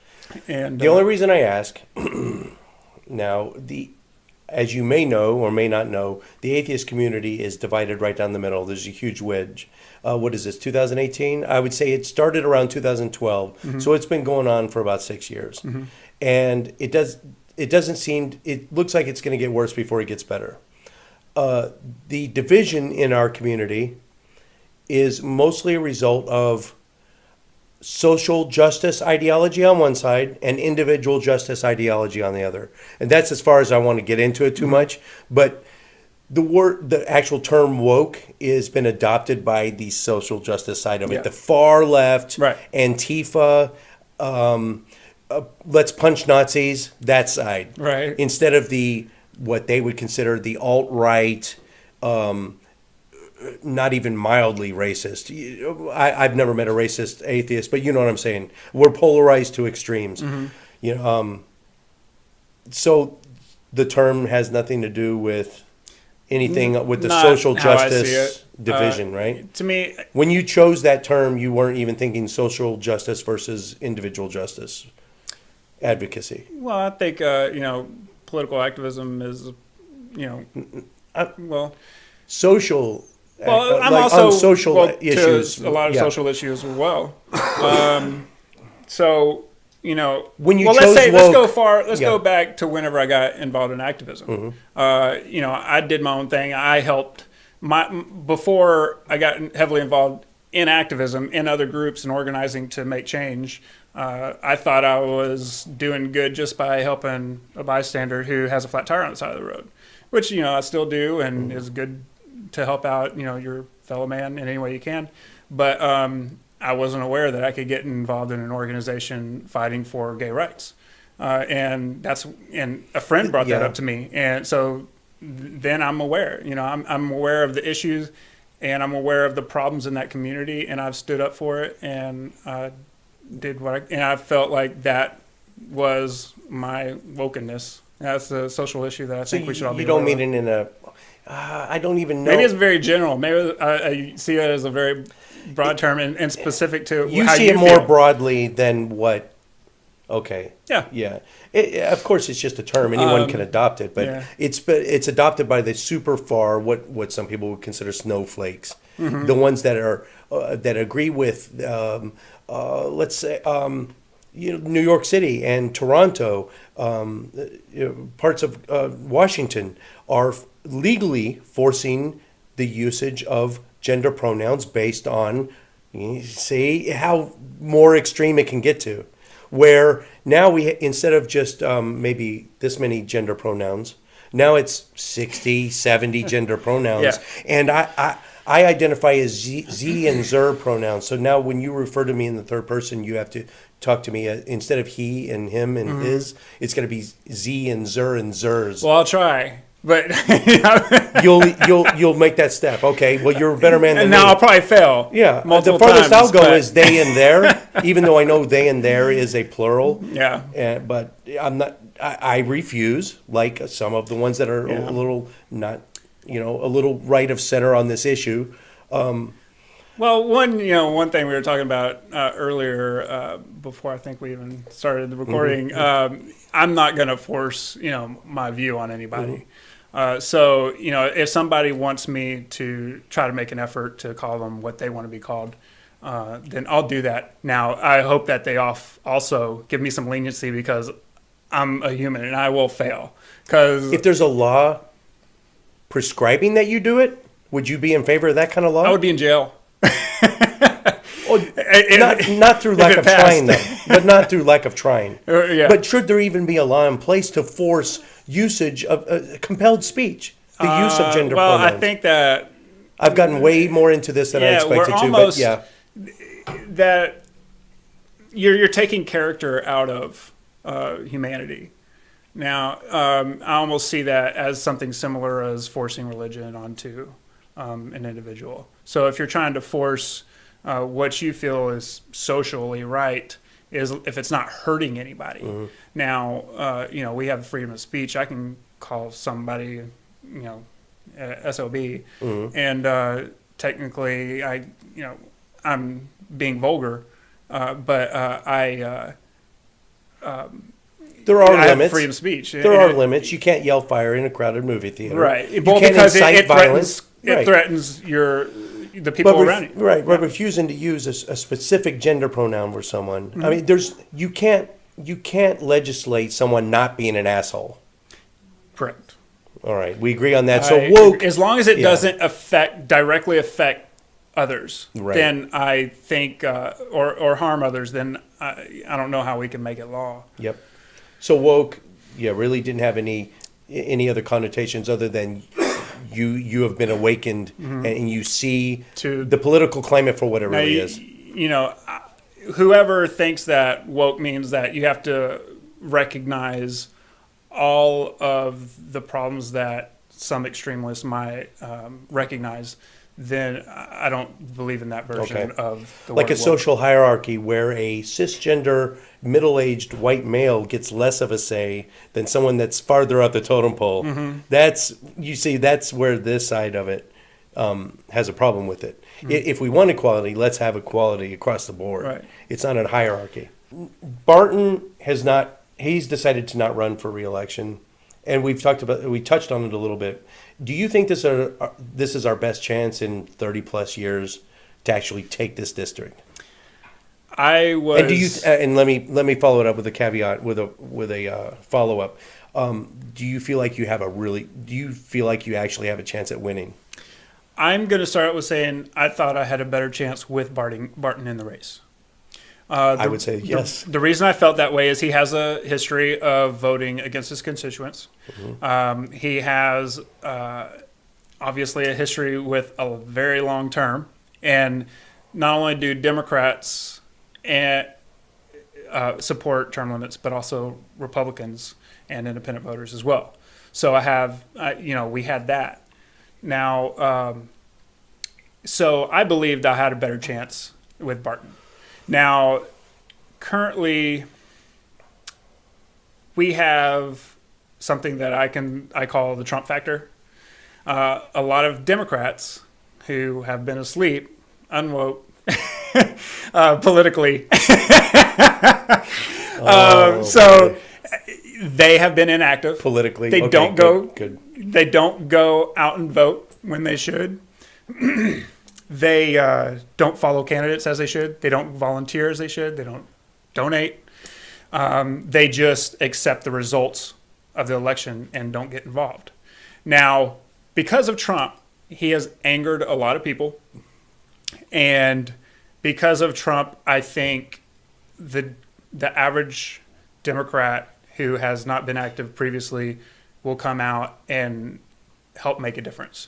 And the only reason I ask now, as you may know or may not know, the atheist community is divided right down the middle. There's a huge wedge. What is this, 2018? I would say it started around 2012. So it's been going on for about 6 years. And it looks like it's going to get worse before it gets better. The division in our community is mostly a result of social justice ideology on one side and individual justice ideology on the other. And that's as far as I want to get into it too much. But the actual term woke has been adopted by the social justice side of it. The far left, right. Antifa, let's punch Nazis, that side. Right. Instead of what they would consider the alt-right, not even mildly racist. I've never met a racist atheist, but you know what I'm saying. We're polarized to extremes. So the term has nothing to do with anything with the social justice division, right? To me, when you chose that term, you weren't even thinking social justice versus individual justice advocacy. Well, I think political activism is, social. Well, I'm like also on social issues. To a lot of social issues as well. So when you let's chose woke, let's go back to whenever I got involved in activism. I did my own thing. I helped before I got heavily involved in activism in other groups and organizing to make change. I thought I was doing good just by helping a bystander who has a flat tire on the side of the road, which I still do and is good to help out your fellow man in any way you can. But I wasn't aware that I could get involved in an organization fighting for gay rights, and a friend brought that up to me, and so then I'm aware. I'm aware of the issues, and I'm aware of the problems in that community, and I've stood up for it, and did and I felt like that was my wokenness. That's a social issue that I think we should all be aware of. You don't mean it in a I don't even know. Maybe it's very general. Maybe I see it as a very broad term and specific to you how see you it more feel. Broadly than what. Okay. Yeah. Of course, it's just a term. Anyone can adopt it, but it's adopted by the super far what some people would consider snowflakes, the ones that are that agree with let's say New York City and Toronto, parts of Washington are legally forcing the usage of gender pronouns based on, see how more extreme it can get to, where now we, instead of just maybe this many gender pronouns, now it's 60, 70 gender pronouns. And I identify as Z and Zer pronouns. So now when you refer to me in the third person, you have to talk to me instead of he and him and his, it's going to be Z and Zer and Zers. Well, I'll try. But you'll make that step. Okay. Well, you're a better man than me. And now I'll probably fail. Yeah. Multiple the farthest times, I'll go is they and their, even though I know they and their is a plural. Yeah. But I'm not. I refuse, like some of the ones that are a little not, a little right of center on this issue. Well, one thing we were talking about earlier, before I think we even started the recording, I'm not going to force, my view on anybody. So, if somebody wants me to try to make an effort to call them what they want to be called, then I'll do that. Now, I hope that they also give me some leniency because I'm a human and I will fail. Because If there's a law prescribing that you do it, would you be in favor of that kind of law? I would be in jail. Not through lack of trying, though. But not through lack of trying. Yeah. But should there even be a law in place to force usage of compelled speech, the use of gender well, pronouns? I think that I've gotten way more into this than I expected we're to. almost- But yeah, that you're taking character out of humanity. Now, I almost see that as something similar as forcing religion onto an individual. So if you're trying to force what you feel is socially right, is if it's not hurting anybody. Mm-hmm. Now, we have freedom of speech. I can call somebody, SOB, and technically, I'm being vulgar, but there are I have limits. freedom of speech. There are limits. You can't yell fire in a crowded movie theater. Right. You Well, can't because incite it violence. threatens the people around you. Right, but refusing to use a specific gender pronoun for someone. I mean, you can't legislate someone not being an asshole. Correct. All right, we agree on that. So woke, as long as it yeah. doesn't directly affect others, Right. then I think, or harm others, then I don't know how we can make it law. Yep. So woke, really didn't have any other connotations other than you have been awakened and you see To- the political climate for what it Now, really is. Whoever thinks that woke means that you have to recognize all of the problems that some extremists might recognize, then I don't believe in that version Okay. of the Like word a woke. social hierarchy where a cisgender middle-aged white male gets less of a say than someone that's farther up the totem pole. Mm-hmm. That's where this side of it has a problem with it. If we want equality, let's have equality across the board. Right. It's not a hierarchy. Barton he's decided to not run for re-election, and we touched on it a little bit. Do you think this is our best chance in 30 plus years to actually take this district? I was. And do you? And let me follow it up with a caveat with a follow up. Do you feel like you actually have a chance at winning? I'm going to start out with saying I thought I had a better chance with Barton in the race. I would say yes. The reason I felt that way is he has a history of voting against his constituents. Mm-hmm. He has obviously a history with a very long term. And not only do Democrats support term limits, but also Republicans and independent voters as well. So we had that. Now, so I believed I had a better chance with Barton. Now, currently, we have something that I call the Trump factor. A lot of Democrats who have been asleep, unwoke, politically. So they have been inactive. Politically, They okay, don't go. Good. They don't go out and vote when they should. They don't follow candidates as they should. They don't volunteer as they should. They don't donate. They just accept the results of the election and don't get involved. Now, because of Trump, he has angered a lot of people. And because of Trump, I think the average Democrat who has not been active previously will come out and help make a difference.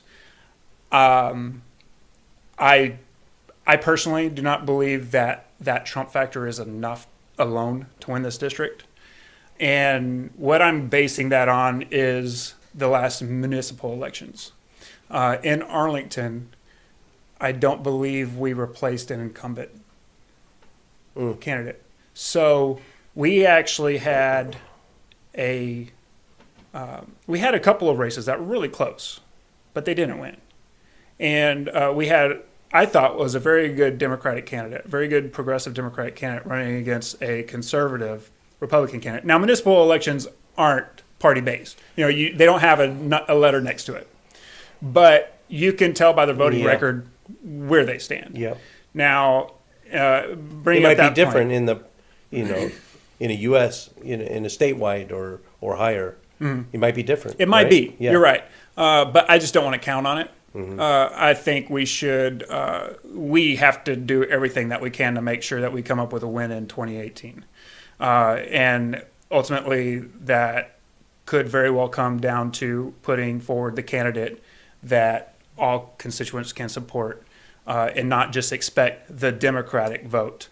I personally do not believe that Trump factor is enough alone to win this district. And what I'm basing that on is the last municipal elections. In Arlington, I don't believe we replaced an incumbent candidate. So we actually had a couple of races that were really close, but they didn't win. And we had, I thought, was a very good Democratic candidate, very good progressive Democratic candidate running against a conservative Republican candidate. Now, municipal elections aren't party base. They don't have a letter next to it, but you can tell by their voting record where they stand. Yeah. Now, bring it up might that be different point. in the, in a U.S. in a statewide or higher. It might be different. It might right? be. Yeah. You're right. But I just don't want to count on it. I think we should. We have to do everything that we can to make sure that we come up with a win in 2018, and ultimately that could very well come down to putting forward the candidate that all constituents can support, and not just expect the Democratic vote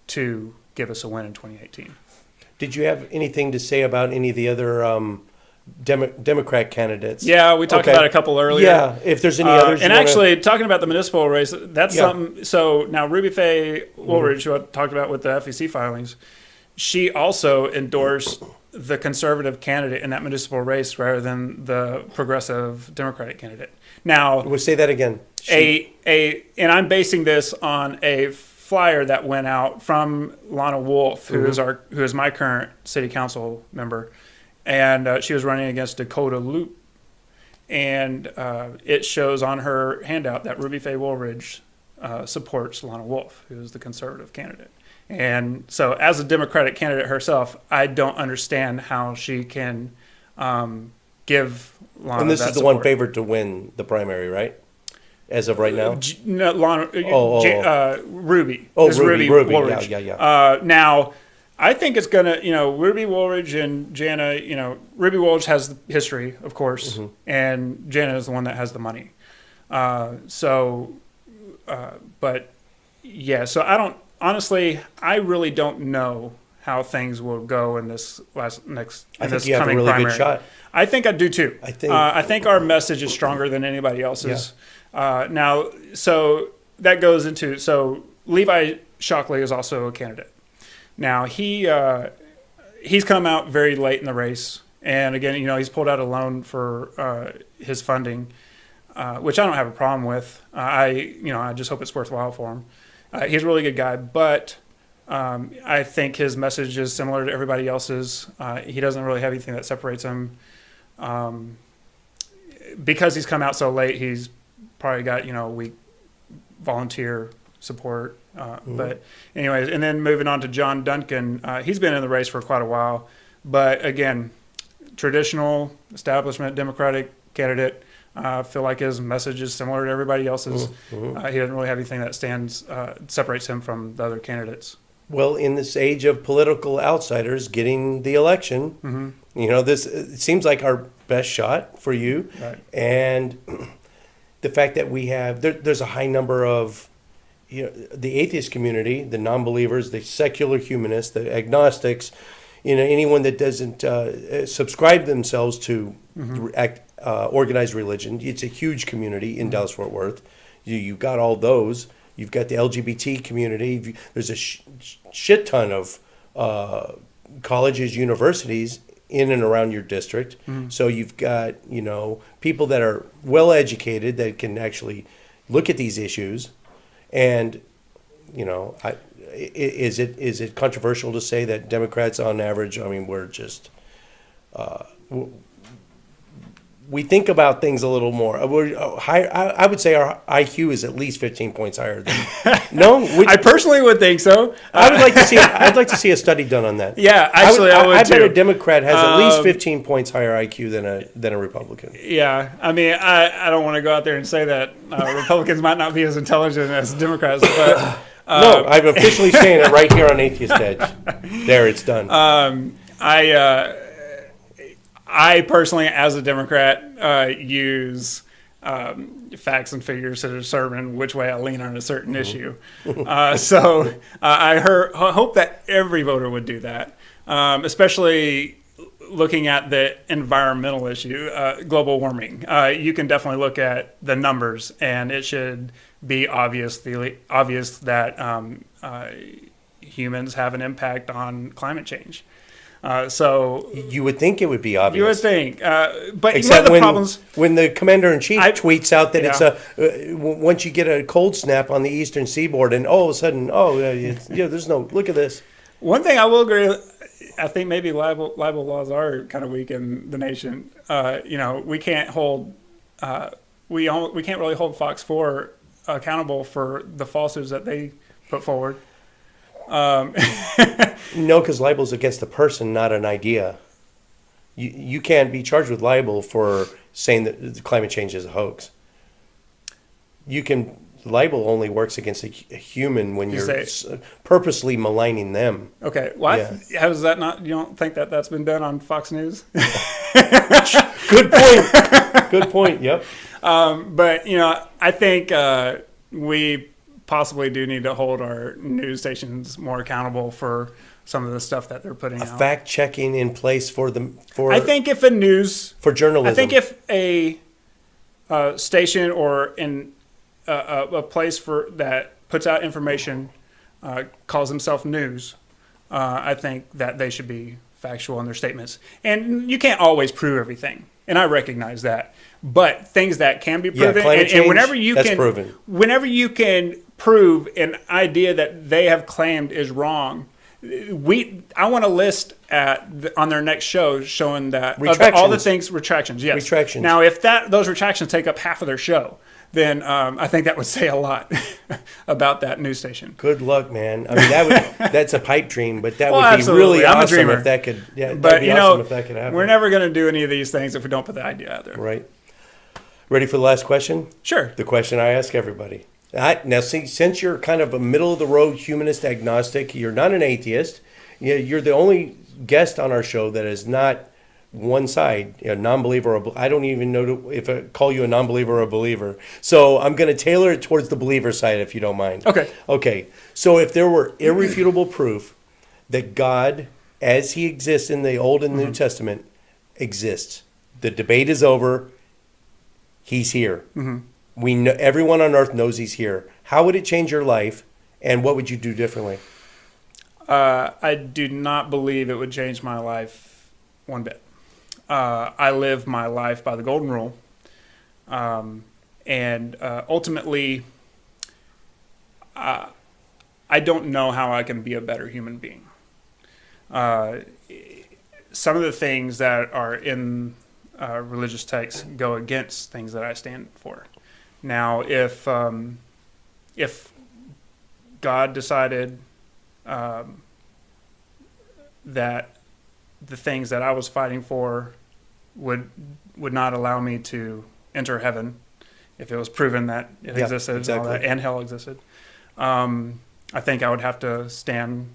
to give us a win in 2018. Did you have anything to say about any of the other Democrat candidates? Yeah, we talked about a couple earlier. Yeah, if there's any others. And actually, talking about the municipal race, that's something. So now Ruby Faye Woolridge, who I talked about with the FEC filings, she also endorsed the conservative candidate in that municipal race rather than the progressive Democratic candidate. Now, We'll say that again. and I'm basing this on a flyer that went out from Lana Wolf, who is my current city council member, and she was running against Dakota Loop, and it shows on her handout that Ruby Faye Woolridge supports Lana Wolf, who is the conservative candidate. And so, as a Democratic candidate herself, I don't understand how she can give Lana. And this that is the support. one favored to win the primary, right? As of right now. Ruby. Oh, It's Ruby. Woolridge. Yeah. Now, I think it's gonna, Ruby Woolridge and Jana. Ruby Woolridge has the history, of course, and Jana is the one that has the money. But yeah. So honestly, I really don't know how things will go in this I think you have a coming really primary. good shot. I think I do too. I think our message is stronger than anybody else's. Now, so that goes into Levi Shockley is also a candidate. Now he's come out very late in the race, and again, he's pulled out a loan for his funding, which I don't have a problem with. I just hope it's worthwhile for him. He's a really good guy, but I think his message is similar to everybody else's. He doesn't really have anything that separates him. Because he's come out so late, he's probably got, weak volunteer support. But anyways, and then moving on to John Duncan, he's been in the race for quite a while. But again, traditional establishment Democratic candidate. I feel like his message is similar to everybody else's. He doesn't really have anything that separates him from the other candidates. Well, in this age of political outsiders getting the election, this it seems like our best shot for you. Right. And the fact that we have there's a high number of the atheist community, the non-believers, the secular humanists, the agnostics, anyone that doesn't subscribe themselves to organized religion. It's a huge community in Dallas-Fort Worth. You've got all those. You've got the LGBT community. There's a shit ton of colleges, universities in and around your district. So you've got, people that are well educated that can actually look at these issues. And, is it controversial to say that Democrats on average, we're just, we think about things a little more. We're high, I would say our IQ is at least 15 points higher than. No, I personally would think so. I'd like to see a study done on that. Yeah, actually, I would I too. bet a Democrat has at least 15 points higher IQ than a Republican. Yeah, I don't want to go out there and say that Republicans might not be as intelligent as Democrats, but no, I'm officially saying it right here on Atheist Edge. There, it's done. I personally, as a Democrat, use facts and figures to determine which way I lean on a certain issue. So I hope that every voter would do that, especially looking at the environmental issue, global warming. You can definitely look at the numbers, and it should be obvious that humans have an impact on climate change. So you would think it would be obvious. You would think, but except one of the problems when the commander-in-chief tweets out that Yeah. it's once you get a cold snap on the eastern seaboard, and all of a sudden, there's no look at this. One thing I will agree, I think maybe libel laws are kind of weak in the nation. We can't hold we can't really hold Fox 4 accountable for the falsehoods that they put forward. No, because libel is against the person, not an idea. You can't be charged with libel for saying that climate change is a hoax. Libel only works against a human when you're purposely maligning them. Okay, well, has that not? You don't think that's been done on Fox News? Good point. Good point. Yep. But I think we possibly do need to hold our news stations more accountable for some of the stuff that they're putting out. Fact checking in place for I think if a news for journalism. I think if a station or a place that puts out information calls themselves news, I think that they should be factual in their statements. And you can't always prove everything, and I recognize that. But things that can be proven, and whenever you can prove an idea that they have claimed is wrong, I want a list on their next show showing that all the things retractions. Yes, retractions. Now, if those retractions take up half of their show, then I think that would say a lot about that news station. Good luck, man. I mean, that's a pipe dream, but that would be really awesome if that could. Yeah, but awesome if that could happen. We're never going to do any of these things if we don't put the idea out there. Right. Ready for the last question? Sure. The question I ask everybody. Now, since you're kind of a middle-of-the-road humanist agnostic, you're not an atheist. You're the only guest on our show that is not one side, a non-believer. I don't even know if I call you a non-believer or a believer. So I'm going to tailor it towards the believer side, if you don't mind. Okay. So if there were irrefutable proof that God, as he exists in the Old and New Testament, exists, the debate is over. He's here. We know, everyone on earth knows he's here. How would it change your life, and what would you do differently? I do not believe it would change my life one bit. I live my life by the golden rule, and ultimately, I don't know how I can be a better human being. Some of the things that are in religious texts go against things that I stand for. Now, if God decided that the things that I was fighting for would not allow me to enter heaven, if it was proven that it existed exactly. and hell existed, I think I would have to stand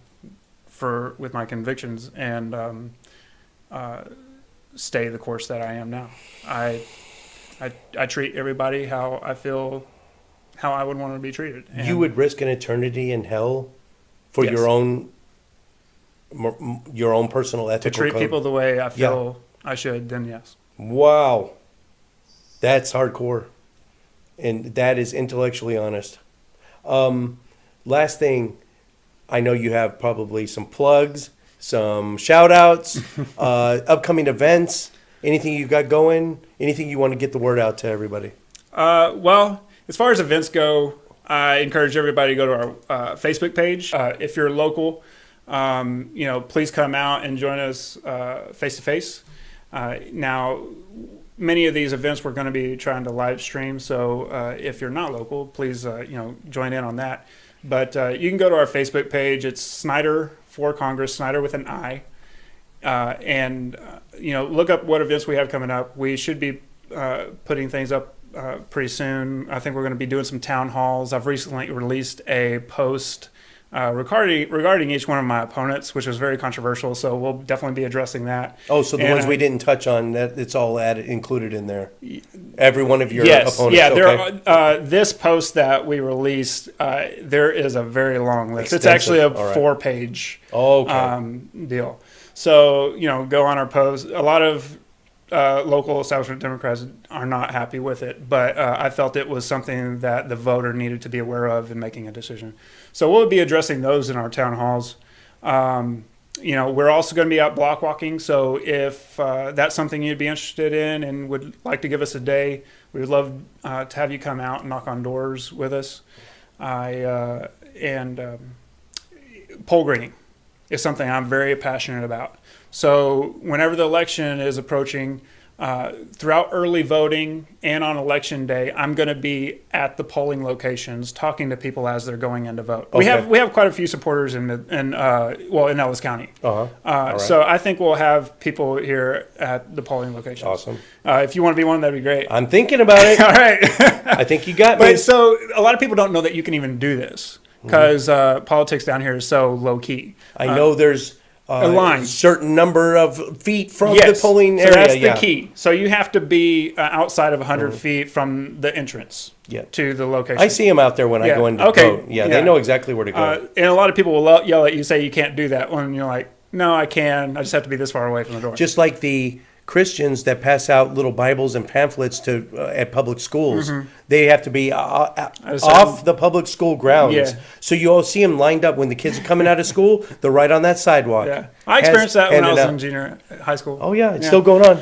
with my convictions and stay the course that I am now. I treat everybody how I feel, how I would want to be treated. And you would risk an eternity in hell for your own personal ethical to treat code? People the way I feel I should, then yes. Wow. That's hardcore. And that is intellectually honest. Last thing, I know you have probably some plugs, some shout outs, upcoming events, anything you got going, anything you want to get the word out to everybody. Well, as far as events go, I encourage everybody to go to our Facebook page. If you're local, please come out and join us face to face. Now, many of these events we're going to be trying to live stream, so if you're not local, please join in on that. But you can go to our Facebook page. It's Snider for Congress, Snider with an I, and look up what events we have coming up. We should be putting things up pretty soon. I think we're going to be doing some town halls. I've recently released a post regarding each one of my opponents, which was very controversial, so we'll definitely be addressing that. Oh, so the ones we didn't touch on, that it's all included in there? Every one of your opponents? Yeah, okay. This post that we released, there is a very long list. Extensive. It's actually a 4-page deal. So, go on our post. A lot of local establishment Democrats are not happy with it, but I felt it was something that the voter needed to be aware of in making a decision. So we'll be addressing those in our town halls. We're also going to be out block walking, so if that's something you'd be interested in and would like to give us a day, we would love to have you come out and knock on doors with us. And pole grading. is something I'm very passionate about. So whenever the election is approaching, throughout early voting and on election day, I'm going to be at the polling locations talking to people as they're going in to vote. Okay. We have quite a few supporters in Ellis County. All right. So I think we'll have people here at the polling locations. Awesome. If you want to be one, that'd be great. I'm thinking about it. All right. I think you got me. But so a lot of people don't know that you can even do this because politics down here is so low key. I know there's a line, certain number of feet from the polling area. So that's the key. So you have to be outside of 100 feet from the entrance to the location. I see them out there when I go in to vote. Yeah, they know exactly where to go. And a lot of people will yell at you, say you can't do that when you're like, no, I can. I just have to be this far away from the door. Just like the Christians that pass out little Bibles and pamphlets to at public schools, they have to be off the public school grounds. Yeah. So you all see them lined up when the kids are coming out of school. They're right on that sidewalk. Yeah, I experienced that when I was in junior high school. Oh yeah, it's still going on.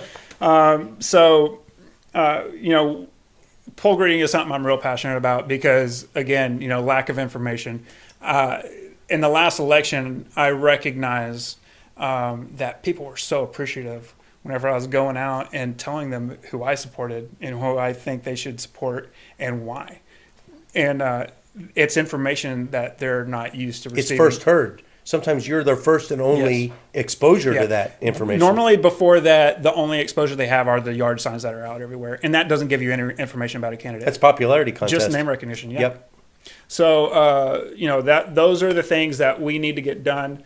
Poll grading is something I'm real passionate about because, again, lack of information. In the last election, I recognized that people were so appreciative whenever I was going out and telling them who I supported and who I think they should support and why. And it's information that they're not used to receiving. It's first heard. Sometimes you're their first and only exposure to that information. Normally, before that, the only exposure they have are the yard signs that are out everywhere. And that doesn't give you any information about a candidate. That's popularity contest. Just name recognition, yeah. Yep. So, those are the things that we need to get done.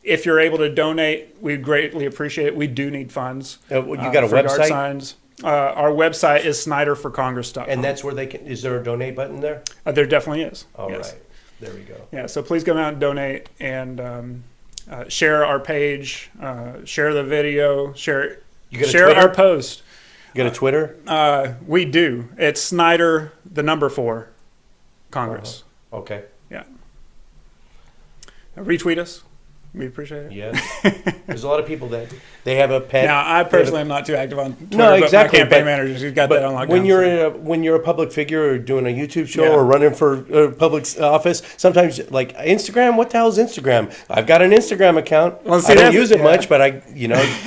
If you're able to donate, we greatly appreciate it. We do need funds. You got a for yard website? signs. Our website is sniderforcongress.com. And that's where is there a donate button there? There definitely is. All yes. right. There we go. Yeah, so please come out and donate and share our page, share the video, share our post. You got a Twitter? We do. It's Snider, the number 4, Congress. Okay. Yeah. Retweet us. We appreciate it. Yes. There's a lot of people that they have a pet. Now, I personally am not too active on Twitter, No, exactly, but my campaign but- manager's got that on lockdown. When you're a public figure or doing a YouTube show Yeah. or running for public office, sometimes like Instagram. What the hell is Instagram? I've got an Instagram account. Well, see, I don't that's- use it yeah. much, but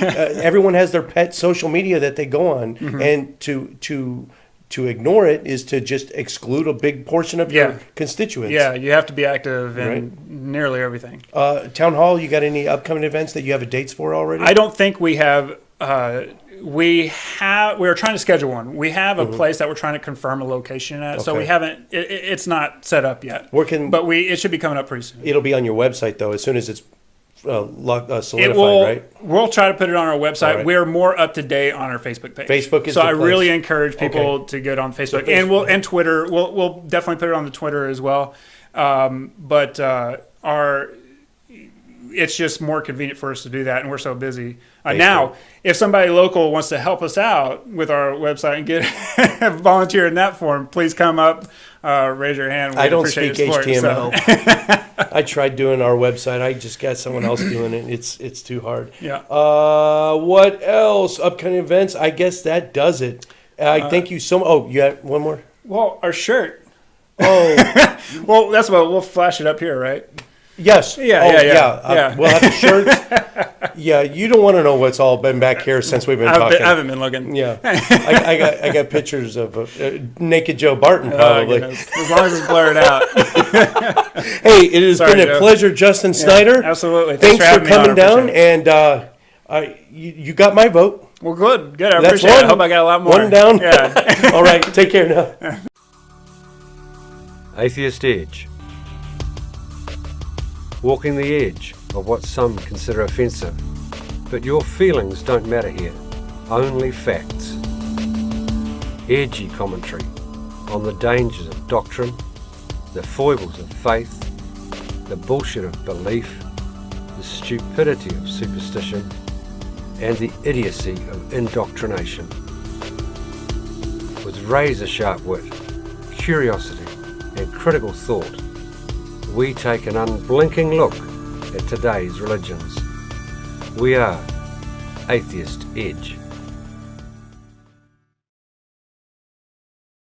everyone has their pet social media that they go on, and to ignore it is to just exclude a big portion of your constituents. Yeah, you have to be active in nearly everything. Town hall, you got any upcoming events that you have dates for already? I don't think we have. We are trying to schedule one. We have a place that we're trying to confirm a location at, so we haven't. It's not set up yet. But it should be coming up pretty soon. It'll be on your website though, as soon as it's solidified, right? We'll try to put it on our website. Right. We're more up to date on our Facebook page. Facebook is so the I place. really encourage people to get on Facebook, and Twitter. We'll definitely put it on the Twitter as well. It's just more convenient for us to do that, and we're so busy. Now, if somebody local wants to help us out with our website and get volunteer in that form, please come up, raise your hand. I don't speak HTML. I tried doing our website. I just got someone else doing it. It's too hard. Yeah. What else? Upcoming events? I guess that does it. Thank you so much. Oh, you got one more? Well, our shirt. Oh. Well, that's what we'll flash it up here, right? Yes. Yeah. We'll have the shirts. Yeah, you don't want to know what's all been back here since we've been talking. I haven't been looking. Yeah. I got pictures of naked Joe Barton, probably. As long as it's blurred out. Hey, it has been a pleasure, Justin Snider. Absolutely. Thanks for coming down, and you got my vote. Well, good. I appreciate it. I hope I got a lot more. One down. Yeah. All right. Take care now. Atheist Edge. Walking the edge of what some consider offensive. But your feelings don't matter here, only facts. Edgy commentary on the dangers of doctrine, the foibles of faith, the bullshit of belief, the stupidity of superstition, and the idiocy of indoctrination. With razor-sharp wit, curiosity, and critical thought, we take an unblinking look at today's religions. We are Atheist Edge.